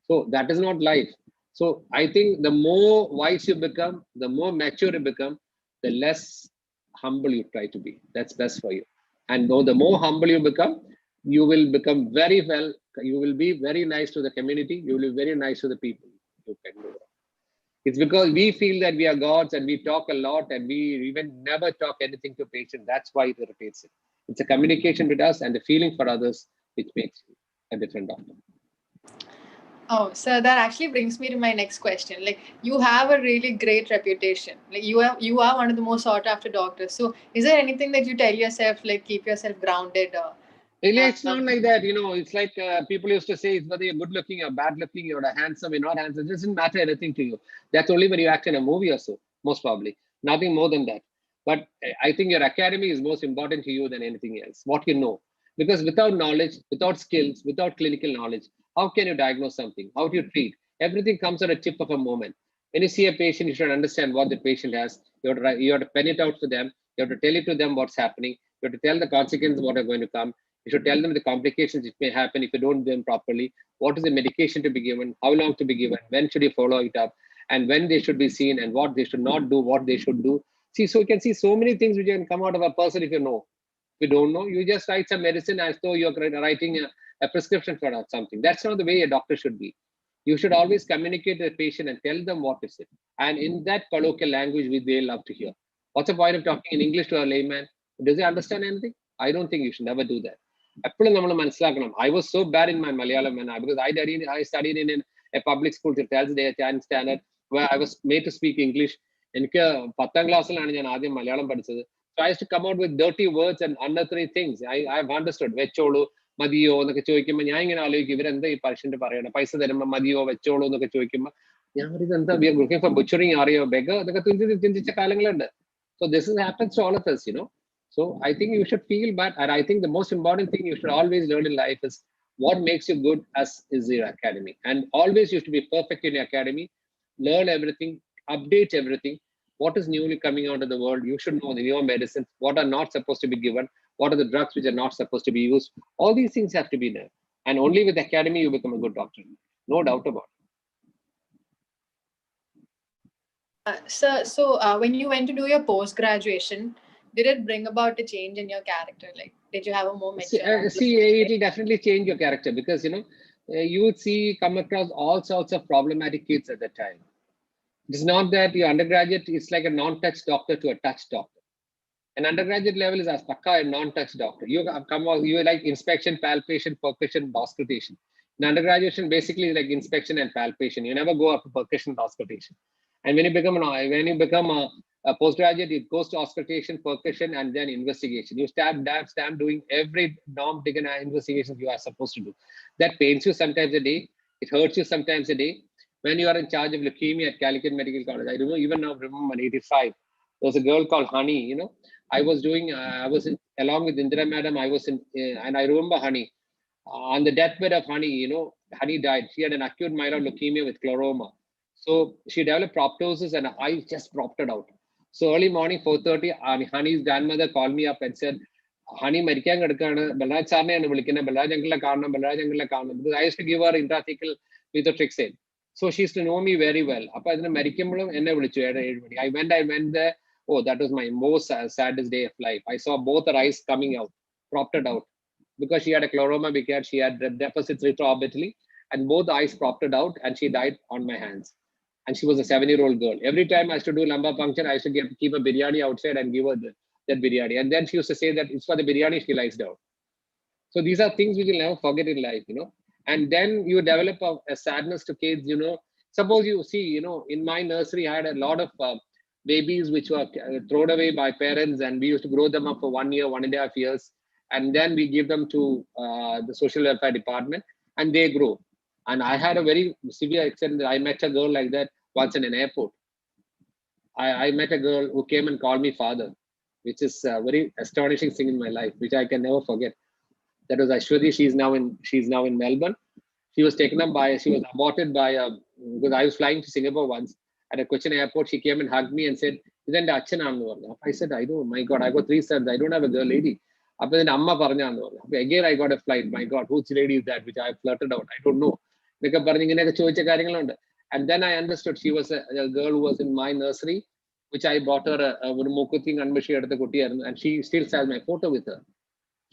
so that is not life. So I think the more wise you become, the more mature you become, the less humble you try to be. That's best for you. And though the more humble you become, you will become very well. You will be very nice to the community. You will be very nice to the people. You can do that. It's because we feel that we are gods and we talk a lot and we even never talk anything to patients. That's why it irritates it. It's a communication with us and the feeling for others which makes you a different doctor. Oh, so that actually brings me to my next question. Like, you have a really great reputation. Like, you are one of the most sought after doctors. So is there anything that you tell yourself, like keep yourself grounded? It's not like that, it's like people used to say, it's whether you're good looking or bad looking, you're handsome, you're not handsome. It doesn't matter anything to you. That's only when you act in a movie or so, most probably. Nothing more than that. But I think your academy is most important to you than anything else, what you know. Because without knowledge, without skills, without clinical knowledge, how can you diagnose something? How do you treat? Everything comes at a tip of a moment. When you see a patient, you should understand what the patient has. You have to pen it out for them. You have to tell it to them what's happening. You have to tell the consequences what are going to come. You should tell them the complications which may happen if you don't do them properly. What is the medication to be given? How long to be given? When should you follow it up? And when they should be seen and what they should not do, what they should do. See, so you can see so many things which can come out of a person if you know. If you don't know, you just write some medicine as though you're writing a prescription for something. That's not the way a doctor should be. You should always communicate with the patient and tell them what is it. And in that colloquial language, which they love to hear. What's the point of talking in English to a layman? Does he understand anything? I don't think you should never do that. I was so bad in my Malayalam because I studied in a public school till 10th standard where I was made to speak English. So I used to come out with dirty words and unnecessary things. I've understood. Vecholu, Madio, the patient Paisa Madio, Vecholo, we are looking for butchering area or beggar. So this happens to all of us, So I think you should feel bad. And I think the most important thing you should always learn in life is what makes you good is your academy. And always you should be perfect in your academy, learn everything, update everything. What is newly coming out of the world? You should know the new medicines, what are not supposed to be given, what are the drugs which are not supposed to be used. All these things have to be there. And only with the academy you become a good doctor. No doubt about it. So when you went to do your post-graduation, did it bring about a change in your character? Like, did you have a more mature? It will definitely change your character because, you would come across all sorts of problematic kids at that time. It's not that your undergraduate is like a non-touch doctor to a touch doctor. An undergraduate level is as pakka a non-touch doctor. You like inspection, palpation, percussion, auscultation. In undergraduation, basically like inspection and palpation. You never go up to percussion and auscultation. And when you become a postgraduate, it goes to auscultation, percussion, and then investigation. You stamp doing every norm taken investigation you are supposed to do. That pains you sometimes a day. It hurts you sometimes a day. When you are in charge of leukemia at Calicut Medical College, I remember even now, remember 85. There was a girl called Honey. I was doing. I was along with Indira Madam. I was in, and I remember Honey on the deathbed of Honey. Honey died. She had an acute myeloid leukemia with scleroma. So she developed proptosis, and I just propped it out. So early morning, 4:30, Honey's grandmother called me up and said, Honey മരിക്കാൻ കിടക്കാണ് ബൽരാജ് സാറിനെയാണ് വിളിക്കുന്നത് ബൽരാജ് അങ്കിളിനെ കാണണം ബൽരാജ് അങ്കിളിനെ കാണണം because I used to give her intrathecal methotrexate. So she used to know me very well. അപ്പൊ അതിന് മരിക്കുമ്പോഴും എന്നെ വിളിച്ചു 7 മണി. I went there. Oh, that was my most saddest day of life. I saw both her eyes coming out, propped it out, because she had a scleroma, because she had deposits retroorbitally, and both eyes propped it out, and she died on my hands. And she was a 7-year-old girl. Every time I used to do lumbar puncture, I used to keep a biryani outside and give her that biryani. And then she used to say that it's for the biryani she lies down. So these are things which you'll never forget in life, And then you develop a sadness to kids, Suppose you see, in my nursery, I had a lot of babies which were thrown away by parents, and we used to grow them up for 1 year, 1.5 years. And then we give them to the social welfare department, and they grow. And I had a very severe accident. I met a girl like that once in an airport. I met a girl who came and called me father, which is a very astonishing thing in my life, which I can never forget. That was Ashwati. She's now in Melbourne. She was aborted by because I was flying to Singapore once at a Cochin airport. She came and hugged me and said, "Isn't I said, I don't. My God, I got 3 sons. I don't have a girl lady. Again, I got a flight. My God, whose lady is that? Which I flirted out. I don't know. And then I understood she was a girl who was in my nursery, which I bought her a Mokuting and she still has my photo with her.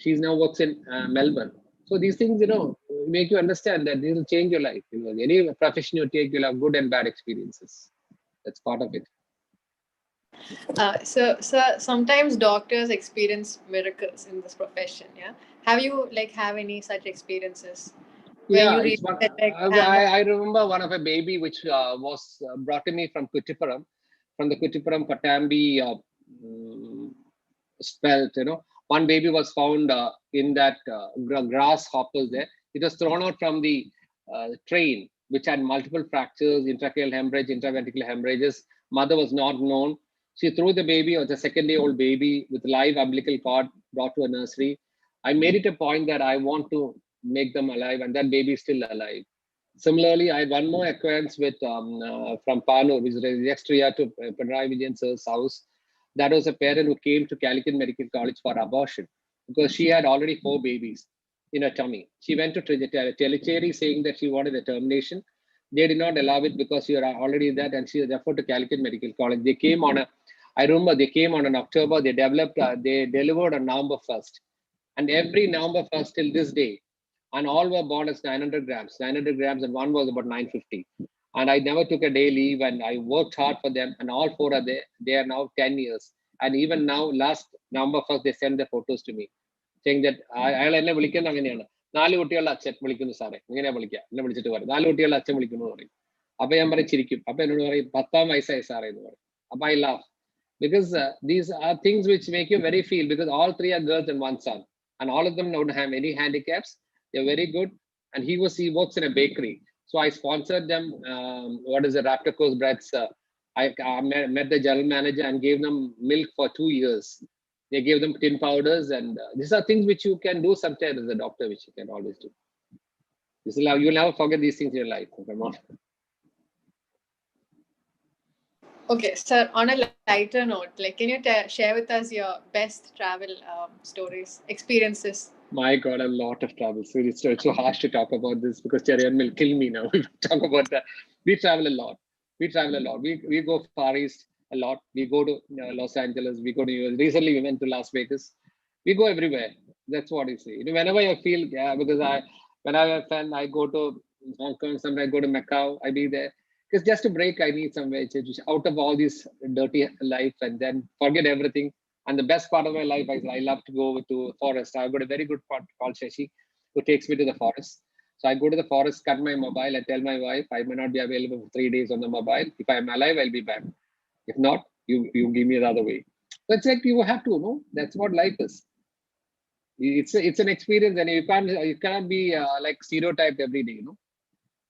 She's now works in Melbourne. So these things, make you understand that this will change your life. Any profession you take, you'll have good and bad experiences. That's part of it. So sometimes doctors experience miracles in this profession. Yeah. Have you have any such experiences? Where Yeah, you it's one, really I remember one of a baby which was brought to me from Kuttipuram, from the Kuttipuram Patambi spelt. One baby was found in that grasshoppers there. It was thrown out from the train, which had multiple fractures, intratracheal hemorrhage, intraventricular hemorrhages. Mother was not known. She threw the baby, or the second-day-old baby, with live umbilical cord, brought to a nursery. I made it a point that I want to make them alive, and that baby is still alive. Similarly, I had one more occurrence with from Pano, which is next to Pinarayi Vijayan sir's house. That was a parent who came to Calicut Medical College for abortion because she had already 4 babies in her tummy. She went to Telecheri saying that she wanted a termination. They did not allow it because she was already that, and she was referred to Calicut Medical College. They came on I remember they came on an October. They delivered on November 1st, and every November 1st till this day, and all were born as 900 grams, and one was about 950. And I never took a day leave, and I worked hard for them, and all 4 are there. They are now 10 years. And even now, last November 1st, they sent the photos to me, saying that അയാൾ എന്നെ വിളിക്കുന്നത് അങ്ങനെയാണ് 4 കുട്ടികളുടെ അച്ഛൻ വിളിക്കുന്നു സാറേ ഇങ്ങനെയാ വിളിക്കുക എന്നെ വിളിച്ചിട്ട് പറയും 4 കുട്ടികളുടെ അച്ഛൻ വിളിക്കുന്നു എന്ന് പറയും അപ്പൊ ഞാൻ പറയും ചിരിക്കും അപ്പൊ എന്നോട് പറയും 10-ാം വയസ്സായി സാറേ എന്ന് പറയും അപ്പൊ I laugh because these are things which make you very feel, because all 3 are girls and 1 son, and all of them don't have any handicaps. They're very good, and he works in a bakery. So I sponsored them. What is the Raptor Coast breads? I met the general manager and gave them milk for 2 years. They gave them tin powders, and these are things which you can do sometimes as a doctor, which you can always do. You'll never forget these things in your life. Okay, sir, on a lighter note, can you share with us your best travel stories, experiences? My God, a lot of travel. So it's so harsh to talk about this because Cherian will kill me now. We talk about that. We travel a lot. We go Far East a lot. We go to Los Angeles. We go to US. Recently, we went to Las Vegas. We go everywhere. That's what you see. Whenever I feel, because when I have fun, I go to Hong Kong. Sometimes I go to Macau. I be there. Because just to break, I need somewhere out of all this dirty life and then forget everything. And the best part of my life is I love to go to forest. I've got a very good friend called Shashi who takes me to the forest. So I go to the forest, cut my mobile, I tell my wife I may not be available for 3 days on the mobile. If I'm alive, I'll be back. If not, you give me the other way. So it's like you have to know. That's what life is. It's an experience, and you cannot be like stereotyped every day.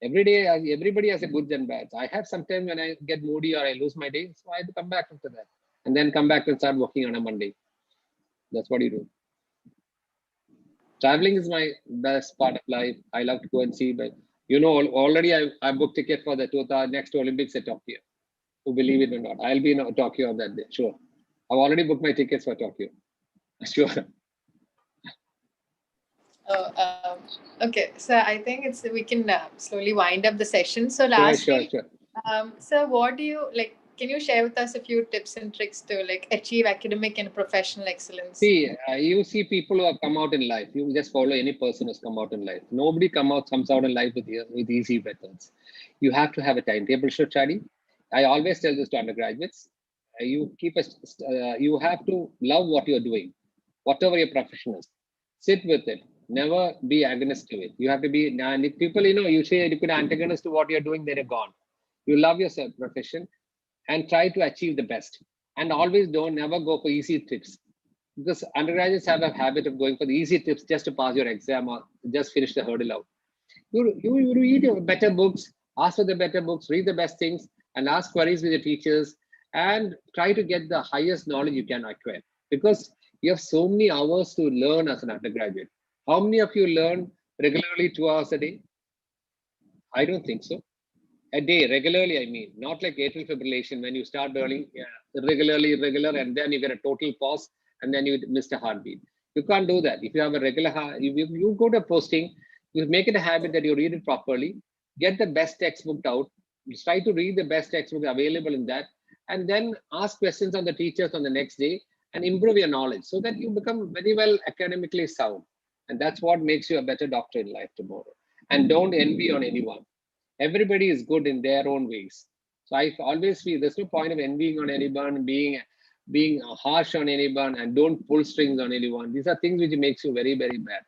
Every day, everybody has a good and bad. I have sometimes when I get moody or I lose my day, so I have to come back after that. and then come back and start working on a Monday. That's what you do. Traveling is my best part of life. I love to go and see, but already I booked ticket for the next Olympics at Tokyo. To believe it or not, I'll be in Tokyo on that day. Sure, I've already booked my tickets for Tokyo. Sure. Oh, okay. So I think we can slowly wind up the session. So lastly, Sure. So what do you like? Can you share with us a few tips and tricks to like achieve academic and professional excellence? See, you see people who have come out in life. You just follow any person who's come out in life. Nobody comes out in life with easy methods. You have to have a timetable to study. I always tell this to undergraduates. You have to love what you're doing, whatever your profession is. Sit with it. Never be agonist to it. You have to be. And if people, you say you could antagonist to what you're doing, then you're gone. You love your profession and try to achieve the best. And always never go for easy tips, because undergraduates have a habit of going for the easy tips just to pass your exam or just finish the hurdle out. You read better books, ask for the better books, read the best things, and ask queries with your teachers, and try to get the highest knowledge you can acquire, because you have so many hours to learn as an undergraduate. How many of you learn regularly 2 hours a day? I don't think so. A day, regularly, I mean, not like atrial fibrillation when you start learning irregular, and then you get a total pause, and then you miss a heartbeat. You can't do that. If you have a regular, you go to a posting, you make it a habit that you read it properly, get the best textbook out, try to read the best textbook available in that, and then ask questions on the teachers on the next day and improve your knowledge so that you become very well academically sound. And that's what makes you a better doctor in life tomorrow. And don't envy on anyone. Everybody is good in their own ways. So I always feel there's no point of envying on anyone, being harsh on anyone, and don't pull strings on anyone. These are things which makes you very, very bad.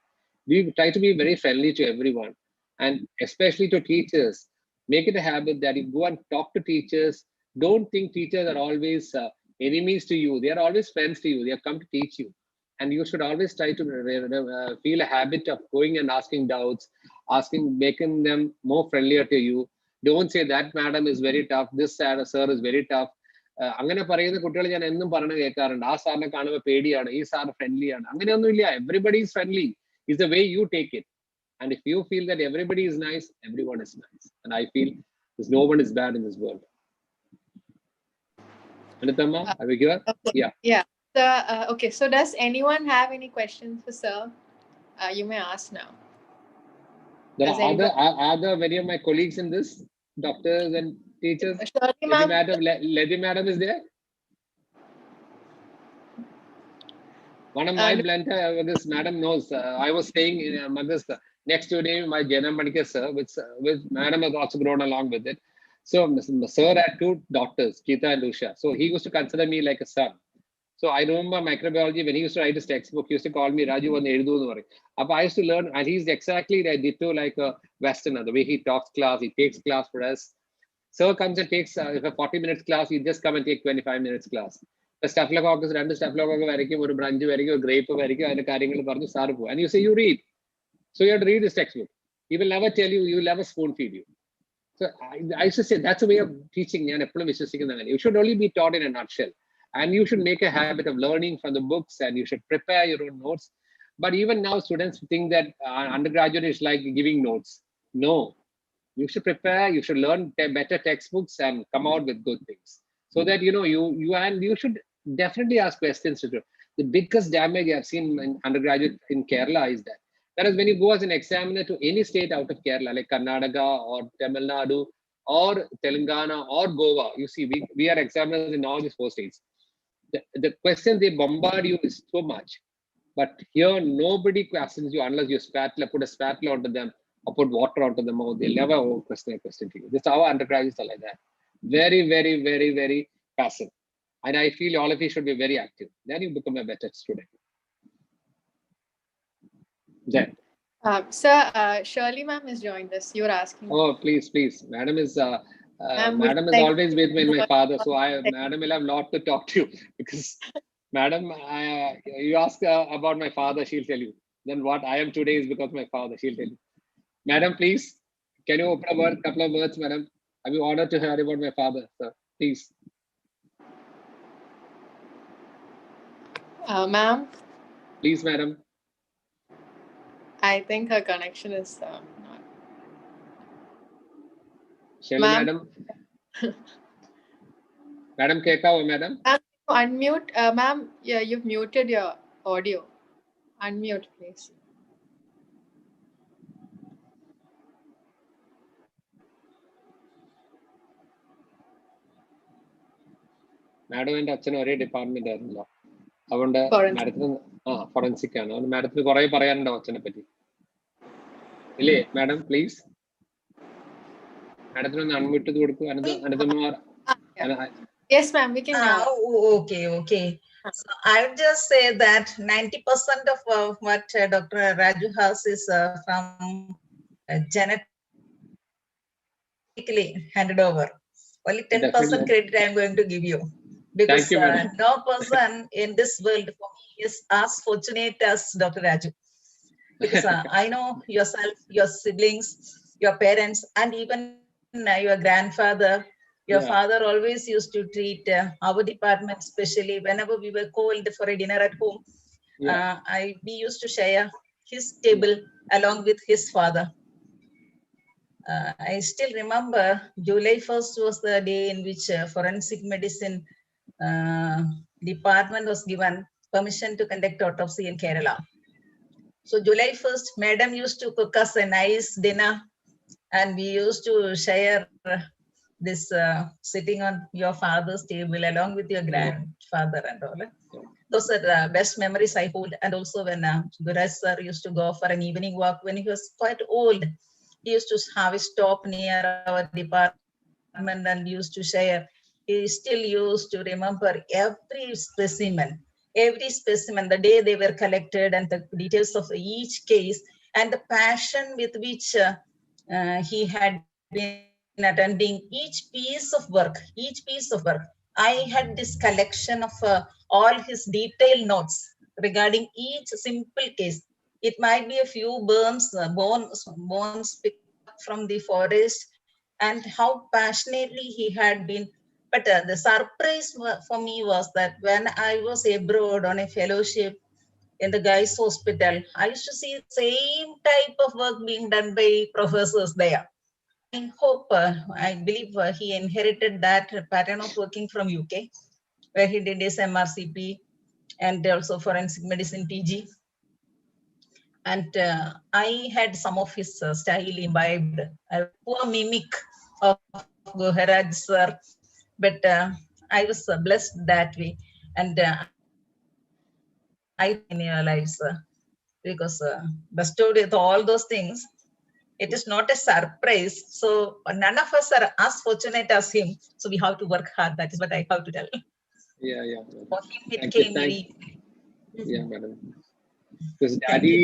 We try to be very friendly to everyone, and especially to teachers. Make it a habit that you go and talk to teachers. Don't think teachers are always enemies to you. They are always friends to you. They have come to teach you. And you should always try to feel a habit of going and asking doubts, making them more friendlier to you. Don't say that madam is very tough, this sir is very tough. അങ്ങനെ പറയുന്ന കുട്ടികൾ ഞാൻ എന്നും പറഞ്ഞു കേൾക്കാറുണ്ട്. ആ സാറിനെ കാണുമ്പോൾ പേടിയാണ്, ഈ സാർ ഫ്രണ്ട്ലിയാണ്. അങ്ങനെയൊന്നുമില്ല. Everybody is friendly. It's the way you take it. And if you feel that everybody is nice, everyone is nice. And I feel there's no one is bad in this world. Anithamma, are we here? Okay. Yeah. So, okay. So does anyone have any questions for sir? You may ask now. There are there many of my colleagues in this, doctors and teachers? Lady madam is there? One of my blender, this madam knows. I was staying in Madras next to me, my Janam Manikar sir, with madam has also grown along with it. So sir had 2 daughters, Geeta and Usha. So he used to consider me like a son. So I remember microbiology, when he used to write his textbook, he used to call me Raju and Eddu. I used to learn, and he's exactly ditto like a Westerner. The way he talks class, he takes class for us. Sir comes and takes if a 40 minutes class, he just come and take 25 minutes class. The staphylococcus, random staphylococcus, or branch, or grape, and you say you read. So you have to read this textbook. He will never tell you, he will never spoon feed you. So I used to say that's a way of teaching. You should only be taught in a nutshell. And you should make a habit of learning from the books, and you should prepare your own notes. But even now, students think that undergraduate is like giving notes. No, you should prepare, you should learn better textbooks and come out with good things. So that, you should definitely ask questions. The biggest damage I've seen in undergraduate in Kerala is that. Whereas when you go as an examiner to any state out of Kerala, like Karnataka or Tamil Nadu or Telangana or Goa, you see, we are examiners in all these 4 states. The question they bombard you is so much, but here nobody questions you unless you put a spatula onto them or put water onto them, or they'll never question a question to you. This our undergraduates are like that. Very, very, very, very passive. And I feel all of you should be very active. Then you become a better student. Then. Sir, Shirley ma'am has joined us. You were asking. Oh, please. Madam is Madam is always with me and my father, so Madam will have a lot to talk to you, because Madam, you ask about my father, she'll tell you. Then what I am today is because of my father, she'll tell you. Madam, please, can you open a couple of words, Madam? I'll be honored to hear about my father, sir. Please. Ma'am, Please, madam. I think her connection is not. Shelly, Ma'am, madam. Madam, kekao, madam. unmute. Ma'am, yeah, you've muted your audio. Unmute, please. Madam എൻ്റെ അച്ഛൻ ഒരേ department ആയിരുന്നല്ലോ, അതുകൊണ്ട് Forensic. മാഡത്തിന് forensic ആണ്, അതുകൊണ്ട് മാഡത്തിന് കുറെ പറയാനുണ്ടോ അച്ഛനെ പറ്റി ഇല്ലേ? മാഡം പ്ലീസ്, മാഡത്തിന് ഒന്ന് അൺമ്യൂട്ട് ചെയ്ത് കൊടുക്കൂ. Ananthakumar. Yes, ma'am, we can. Okay. So I would just say that 90% of what Dr. Raju has is from genetically handed over. Only 10% credit I am going to give you. Because Thank you, madam. No person in this world for me is as fortunate as Dr. Raju. Because I know yourself, your siblings, your parents, and even your grandfather. Your father always used to treat our department, especially whenever we were called for a dinner at home. We used to share his table along with his father. I still remember July 1st was the day in which forensic medicine department was given permission to conduct autopsy in Kerala. So July 1st, madam used to cook us a nice dinner, and we used to share this sitting on your father's table along with your grandfather and all. Those are the best memories I hold. And also when Guraj sir used to go for an evening walk when he was quite old, he used to have a stop near our department and used to share. He still used to remember every specimen, the day they were collected and the details of each case and the passion with which he had been attending each piece of work. I had this collection of all his detailed notes regarding each simple case. It might be a few bones picked up from the forest, and how passionately he had been. But the surprise for me was that when I was abroad on a fellowship in the Guy's Hospital, I used to see the same type of work being done by professors there. I believe he inherited that pattern of working from UK, where he did his MRCP and also forensic medicine PG. And I had some of his style imbibed. A poor mimic of Goharaj sir, but I was blessed that way. And I in your lives because bestowed with all those things. It is not a surprise. So none of us are as fortunate as him. So we have to work hard. That is what I have to tell. Yeah. For him, it came very. Yeah, madam. Because daddy,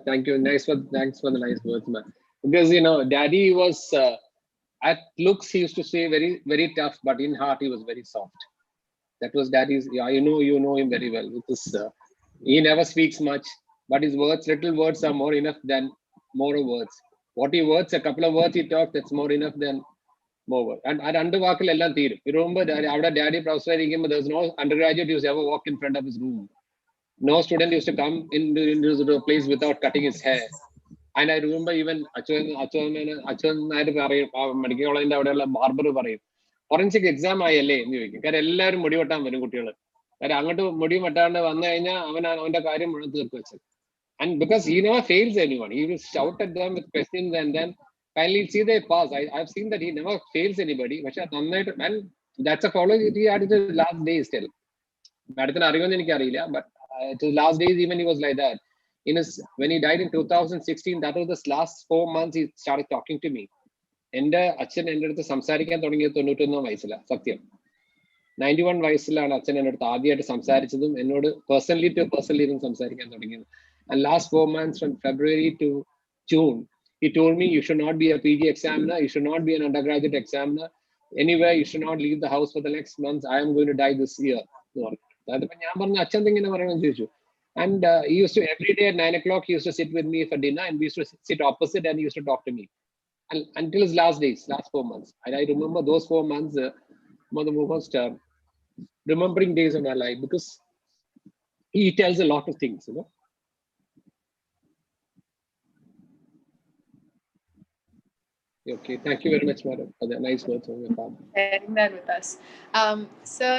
thank you. Thanks for the nice words, man. Because daddy was at looks he used to say very very tough, but in heart he was very soft. That was daddy's. Yeah, you know him very well. He never speaks much, but his little words are more enough than more words. What he words, a couple of words he talks, that's more enough than more words. And at underwakil ellam theerum. You remember our daddy professor, there was no undergraduate who ever walk in front of his room. No student used to come into the place without cutting his hair. And I remember even medical കോളേജിന്റെ അവിടെയുള്ള barber പറയും, forensic exam ആയല്ലേ എന്ന് ചോദിക്കും. കാരണം എല്ലാവരും മുടി വെട്ടാൻ വരും കുട്ടികൾ. കാര്യം അങ്ങോട്ട് മുടി വെട്ടാണ്ട് വന്നു കഴിഞ്ഞാൽ അവന്റെ കാര്യം മുഴുവൻ തീർത്ത് വെച്ചത്. And because he never fails anyone, he will shout at them with questions and then finally see they pass. I've seen that he never fails anybody. And that's a follow he had to the last day still. Madam അറിയുമെന്ന് എനിക്കറിയില്ല, but to the last days even he was like that. When he died in 2016, that was the last 4 months he started talking to me. എൻ്റെ അച്ഛൻ എൻ്റെ അടുത്ത് സംസാരിക്കാൻ തുടങ്ങിയത് 91 വയസ്സിലാണ്. സത്യം 91 വയസ്സിലാണ് അച്ഛൻ എൻ്റെ അടുത്ത് ആദ്യമായിട്ട് സംസാരിച്ചതും എന്നോട് പേഴ്സണലി ഇരുന്ന് സംസാരിക്കാൻ തുടങ്ങിയത്. And last 4 months from February to June, he told me you should not be a PG examiner, you should not be an undergraduate examiner, anywhere you should not leave the house for the next month. I am going to die this year. ഞാൻ പറഞ്ഞു അച്ഛൻ ഇങ്ങനെ പറയണമെന്ന് ചോദിച്ചു. And he used to every day at 9 o'clock he used to sit with me for dinner, and we used to sit opposite and he used to talk to me. And until his last 4 months. And I remember those 4 months one of the most remembering days of my life, because he tells a lot of things, you know. Okay, thank you very much, madam, for the nice words on your part. Sharing that with us. Sir,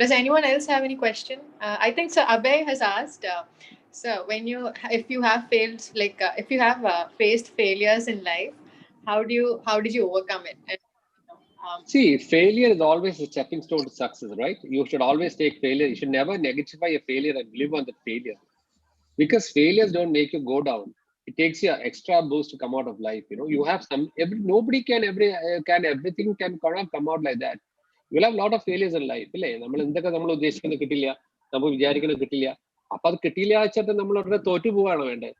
does anyone else have any question? I think Sir Abhay has asked, sir, if you have failed, like if you have faced failures in life, how did you overcome it? And, see, failure is always a stepping stone to success, right? You should always take failure. You should never negatify a failure and live on that failure, because failures don't make you go down. It takes you an extra boost to come out of life. You know, you have nobody can everything can come out like that. You will have a lot of failures in life. നമ്മൾ എന്തൊക്കെ നമ്മൾ ഉദ്ദേശിക്കുന്നത് കിട്ടില്ല, നമ്മൾ വിചാരിക്കുന്നത് കിട്ടില്ല. അപ്പൊ അത് കിട്ടിയില്ല വെച്ചിട്ട് നമ്മൾ ഉടനെ തോറ്റു പോവാണ് വേണ്ടത്.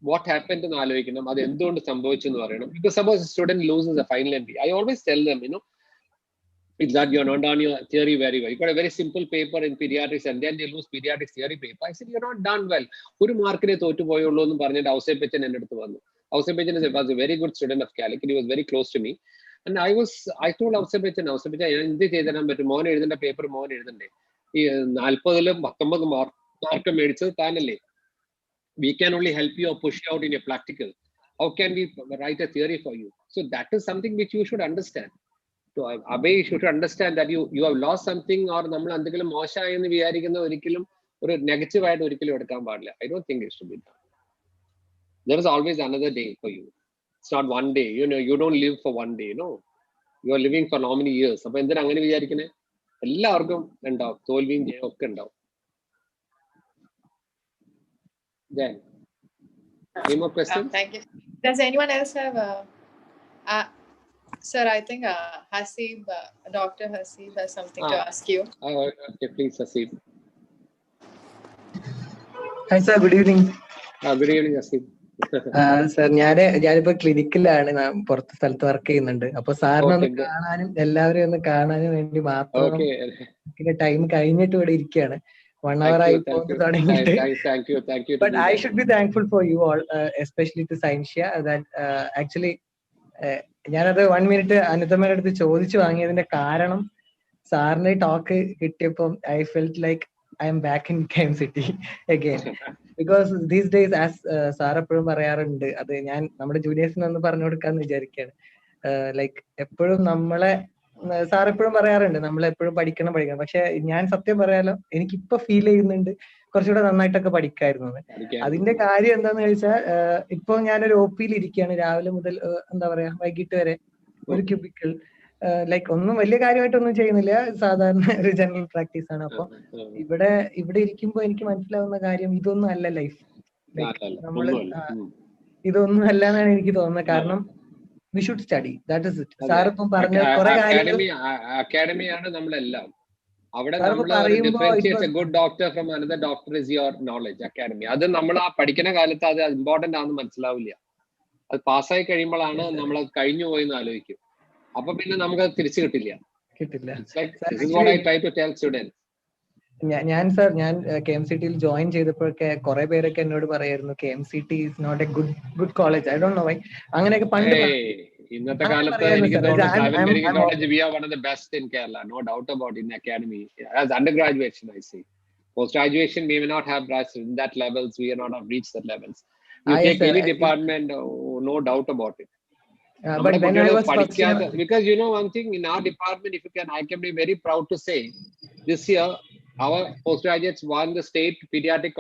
വാട്ട് ഹാപ്പൻഡ് എന്ന് ആലോചിക്കണം, അത് എന്തുകൊണ്ട് സംഭവിച്ചു എന്ന് പറയണം. Because suppose a student loses a final MB, I always tell them, you know, it's that you're not done your theory very well. You got a very simple paper in pediatrics and then you lose pediatrics theory paper. I said, you're not done well. ഒരു മാർക്കിനെ തോറ്റു പോയുള്ളൂ എന്ന് പറഞ്ഞിട്ട് ഔസേപ്പച്ചൻ എൻ്റെ അടുത്ത് വന്നു. Ouseppachan was a very good student of Calicut. He was very close to me. And I told Ouseppachan ഞാൻ എന്ത് ചെയ്തുതരാൻ പറ്റും, മോൻ എഴുതേണ്ട പേപ്പർ മോൻ എഴുതണ്ടേ, ഈ 40-ലും 19 മാർക്ക് മേടിച്ചത് താനല്ലേ. We can only help you or push you out in your practical. How can we write a theory for you? So that is something which you should understand. So Abhay, you should understand that you have lost something, or നമ്മൾ എന്തെങ്കിലും മോശമായെന്ന് വിചാരിക്കുന്ന ഒരിക്കലും ഒരു നെഗറ്റീവായിട്ട് ഒരിക്കലും എടുക്കാൻ പാടില്ല. I don't think it should be done. There is always another day for you. It's not one day. You know, you don't live for one day. No, you are living for how many years? അപ്പൊ എന്തിനാ അങ്ങനെ വിചാരിക്കണേ? എല്ലാവർക്കും ഉണ്ടാവും, തോൽവിയും ജയവും ഒക്കെ ഉണ്ടാവും. Then, any more questions? thank you. Does anyone else have sir, I think Hasib, Dr. Hasib has something to ask you. Okay, please, Hasib. Hi sir, good evening. Good evening, Hasib. Sir, ഞാനിപ്പോ ക്ലിനിക്കിലാണ്, പുറത്ത് സ്ഥലത്ത് work ചെയ്യുന്നുണ്ട്. അപ്പൊ സാറിനെ ഒന്ന് കാണാനും എല്ലാവരെയും ഒന്ന് കാണാനും വേണ്ടി മാത്രം ടൈം കഴിഞ്ഞിട്ട് ഇവിടെ ഇരിക്കുകയാണ്. 1 hour ആയി തുടങ്ങിയിട്ട്. But I should be thankful for you all, especially to Scientia, that actually ഞാനത് 1 minute അനുതമ്മയുടെ അടുത്ത് ചോദിച്ചു വാങ്ങിയതിന്റെ കാരണം, സാറിന്റെ talk കിട്ടിയപ്പം I felt like I am back in KMCT again. Because these days, as sir എപ്പോഴും പറയാറുണ്ട്, അത് ഞാൻ നമ്മുടെ ജൂനിയേഴ്സിന് ഒന്ന് പറഞ്ഞു കൊടുക്കാന്ന് വിചാരിക്കുകയാണ്. ലൈക്ക് എപ്പോഴും നമ്മളെ സാർ എപ്പോഴും പറയാറുണ്ട് നമ്മളെപ്പോഴും പഠിക്കണം. പക്ഷെ ഞാൻ സത്യം പറയാലോ, എനിക്കിപ്പോ ഫീൽ ചെയ്യുന്നുണ്ട് കുറച്ചുകൂടെ നന്നായിട്ടൊക്കെ പഠിക്കായിരുന്നു. അതിന്റെ കാര്യം എന്താന്ന് ചോദിച്ചാൽ, ഇപ്പൊ ഞാനൊരു OP-യിൽ ഇരിക്കുകയാണ് രാവിലെ മുതൽ എന്താ പറയാ വൈകിട്ട് വരെ ഒരു ക്യൂബിക്കിൾ. ലൈക്ക് ഒന്നും വലിയ കാര്യമായിട്ടൊന്നും ചെയ്യുന്നില്ല, സാധാരണ ഒരു ജനറൽ പ്രാക്ടീസ് ആണ്. അപ്പൊ ഇവിടെ ഇരിക്കുമ്പോ എനിക്ക് മനസ്സിലാവുന്ന കാര്യം, ഇതൊന്നും അല്ല ലൈഫ്. നമ്മള് ഇതൊന്നും അല്ല എന്നാണ് എനിക്ക് തോന്നുന്നത്. കാരണം we should study, that is it. Sir ഇപ്പം പറഞ്ഞ കുറെ കാര്യങ്ങൾ അക്കാഡമിയാണ് നമ്മളെല്ലാം. അവിടെ നമ്മൾ differentiate A good doctor from another doctor is your knowledge. Academy അത് നമ്മൾ ആ പഠിക്കുന്ന കാലത്ത് അത് ഇമ്പോർട്ടന്റ് ആണെന്ന് മനസ്സിലാവില്ല. അത് പാസ്സായി കഴിയുമ്പോഴാണ് നമ്മൾ അത് കഴിഞ്ഞു പോയെന്ന് ആലോചിക്കും. അപ്പൊ പിന്നെ നമുക്ക് അത് തിരിച്ചു കിട്ടില്ല. ഞാൻ KMCT-യിൽ ജോയിൻ ചെയ്തപ്പോഴൊക്കെ കുറെ പേരൊക്കെ എന്നോട് പറയായിരുന്നു, KMCT is not a good college. I don't know why. അങ്ങനെയൊക്കെ പണ്ട് ഇന്നത്തെ കാലത്ത് എനിക്ക് തോന്നുന്നു we are one of the best in Kerala, no doubt about it, in academy. As undergraduation, I see. Post graduation, we may not have reached in that levels. We are not have reached that levels. You take any department, no doubt about it. But when I was because you know one thing, in our department, if you can, I can be very proud to say, this year our postgraduates won the state pediatric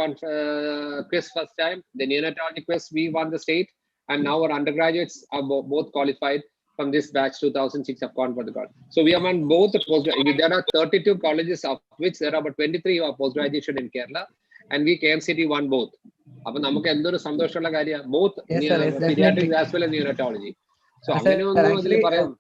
quiz first time. The neonatology quiz, we won the state, and now our undergraduates are both qualified from this batch 2006 have gone for the college. So we have won both the postgraduate. There are 32 colleges, of which there are about 23 who are postgraduation in Kerala, and we KMCT won both. അപ്പൊ നമുക്ക് എന്തൊരു സന്തോഷമുള്ള കാര്യം, both pediatrics as well as neonatology. So അങ്ങനെ പറയാം.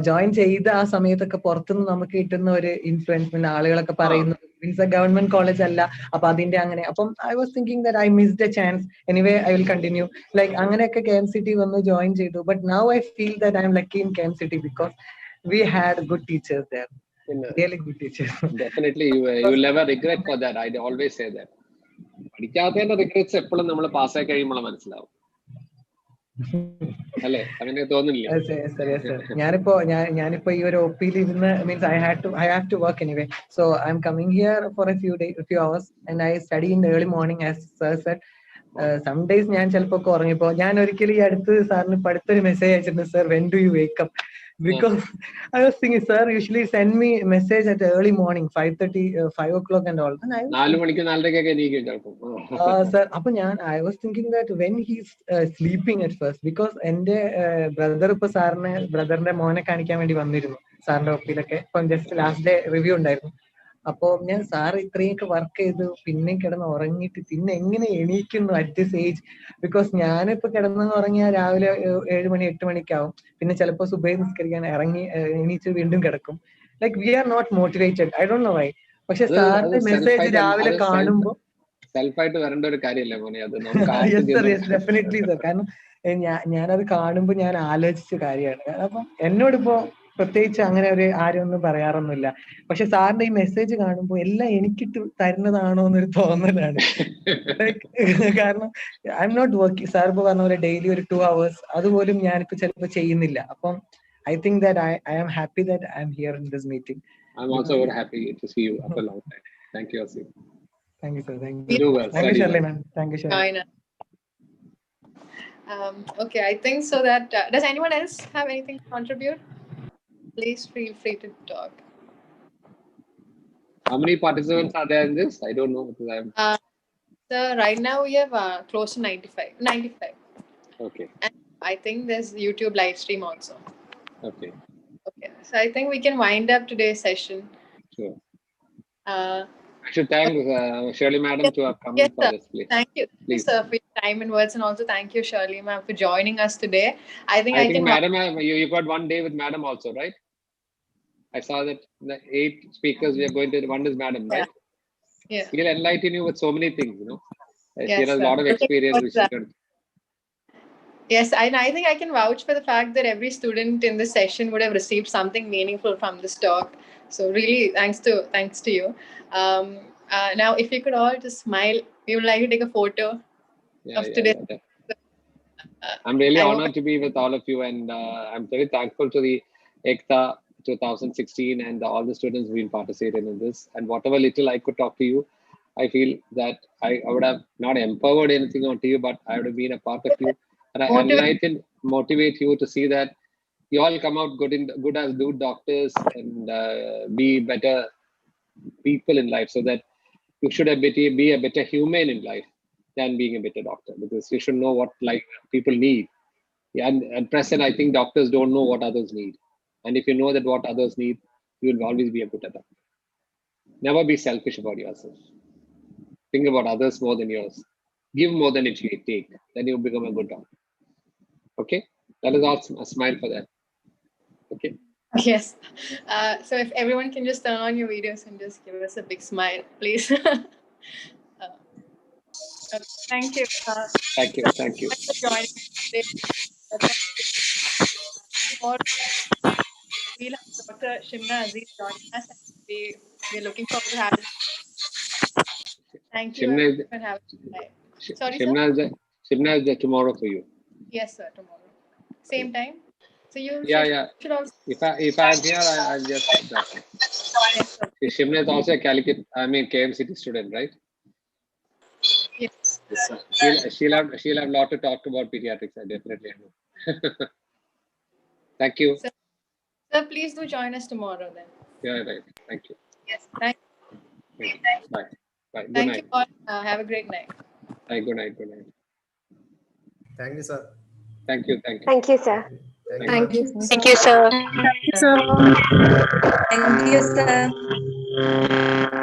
Join ചെയ്ത ആ സമയത്തൊക്കെ പുറത്തുനിന്ന് നമുക്ക് കിട്ടുന്ന ഒരു ഇൻഫ്ലുവൻസ്, ആളുകളൊക്കെ പറയുന്നത് മീൻസ് എ ഗവൺമെന്റ് കോളേജ് അല്ല, അപ്പൊ അതിന്റെ അങ്ങനെ. അപ്പം I was thinking that I missed A chance, anyway I will continue. Like അങ്ങനെയൊക്കെ KMCT വന്ന് ജോയിൻ ചെയ്തു. But now I feel that I M lucky in KMCT because we had good teachers there, really good teachers. Definitely you will never regret for that. I always say that. പഠിക്കാത്തതിന്റെ regrets എപ്പോഴും നമ്മൾ പാസ്സായി കഴിയുമ്പോൾ മനസ്സിലാവും. അല്ലേ? അങ്ങനെ തോന്നില്ലേ? ഞാനിപ്പോ ഈ ഒരു OPയിൽ ഇരുന്ന് means I have to work anyway. So I'm coming here for a few hours and I study in the early morning as sir said. Some days ഞാൻ ചിലപ്പോ ഉറങ്ങിപ്പോ. ഞാൻ ഒരിക്കലും ഈ അടുത്ത് സാറിന് അടുത്തൊരു മെസ്സേജ് അയച്ചിട്ടുണ്ട്, sir when do you wake up? Because I was thinking, sir usually send me message at early morning 5:30, 5 o'clock and all. 4 മണിക്ക് 4:30 എണീക്കും ചിലപ്പോൾ. Sir, അപ്പൊ I was thinking that when he's sleeping at first, because എന്റെ brother ഇപ്പൊ ബ്രദറിന്റെ മോനെ കാണിക്കാൻ വേണ്ടി വന്നിരുന്നു സാറിന്റെ ഒപ്പിയിലൊക്കെ. ഇപ്പം ജസ്റ്റ് ലാസ്റ്റ് ഡേ റിവ്യൂ ഉണ്ടായിരുന്നു. അപ്പൊ ഞാൻ സാർ ഇത്രയൊക്കെ വർക്ക് ചെയ്തു പിന്നെ കിടന്ന് ഉറങ്ങിയിട്ട് പിന്നെ എങ്ങനെ എണീക്കുന്നു അറ്റ് ദിസ് ഏജ്? ബിക്കോസ് ഞാനിപ്പോ കിടന്നെന്ന് ഉറങ്ങിയാൽ രാവിലെ 7 മണി 8 മണിക്കാവും. പിന്നെ ചിലപ്പോ സുബൈ നിസ്കരിക്കാൻ എണീച്ച് വീണ്ടും കിടക്കും. Like we are not motivated. I don't know why. പക്ഷെ സാറിന്റെ മെസ്സേജ് രാവിലെ കാണുമ്പോ സെൽഫായിട്ട് വരേണ്ട ഒരു കാര്യമല്ലേ മോനെ അത്? Definitely sir. കാരണം ഞാനത് കാണുമ്പോ ഞാൻ ആലോചിച്ച കാര്യമാണ്. അപ്പം എന്നോടിപ്പോ പ്രത്യേകിച്ച് അങ്ങനെ ആരും ഒന്നും പറയാറൊന്നുമില്ല. പക്ഷെ സാറിന്റെ ഈ മെസ്സേജ് കാണുമ്പോൾ എല്ലാം എനിക്കിട്ട് തരുന്നതാണോ എന്നൊരു തോന്നലാണ്. കാരണം I'm not working. Sir ഇപ്പൊ പറഞ്ഞ പോലെ ഡെയിലി ഒരു 2 hours അതുപോലും ഞാനിപ്പോ ചിലപ്പോ ചെയ്യുന്നില്ല. അപ്പം I think that I am happy that I am here in this meeting. I'm also very happy to see you after a long time. Thank you, Asim. Thank you, sir. Thank you. Do well. Thank you, Shirley, ma'am. Thank you, Shirley. Okay, I think so that does anyone else have anything to contribute? Please feel free to talk. How many participants are there in this? I don't know. So right now we have close to 95. Okay. And I think there's YouTube live stream also. Okay. So I think we can wind up today's session. Sure. I should thank Shirley madam to have come for this, please. Thank you, sir, for your time and words, and also thank you, Shirley ma'am, for joining us today. I think madam, you got one day with madam also, right? I saw that the 8 speakers we are going to. One is madam, right? Yeah. She'll enlighten you with so many things, you know. Yes, she has a lot of experience. Yes, and I think I can vouch for the fact that every student in this session would have received something meaningful from this talk. So really, thanks to you. Now, if you could all just smile, we would like to take a photo of today. I'm really honored to be with all of you, and I'm very thankful to the ECTA 2016 and all the students who've been participating in this. And whatever little I could talk to you, I feel that I would have not empowered anything onto you, but I would have been a part of you. And I motivate you to see that you all come out good as good doctors and be better people in life, so that you should be a better human in life than being a better doctor, because you should know what life people need. And at present, I think doctors don't know what others need. And if you know that what others need, you will always be a good doctor. Never be selfish about yourself. Think about others more than yours. Give more than it you take. Then you become a good doctor. Okay? That is all. A smile for that. Okay? Yes. So if everyone can just turn on your videos and just give us a big smile, please. Thank you. Thank you. Thank you. For joining today. We'll have Dr. Shimna Aziz joining us, and we're looking forward to having. Thank you for having me. Sorry, Shimna is there tomorrow for you. Yes, sir. Tomorrow, same time. So you should also. If I'm here, I'll just. Yes, sir. Shimna is also a KMCT student, right? Yes. She'll have a lot to talk about pediatrics. I definitely know. Thank you. Sir, please do join us tomorrow then. Yeah, right. Thank you. Yes. Thank you. Bye. Bye. Good Thank night. you all. Have a great night. Bye. Good night. Good night. Thank you, sir. Thank you. Thank you. Thank you, sir. Thank you. Thank you, sir. Thank you, sir.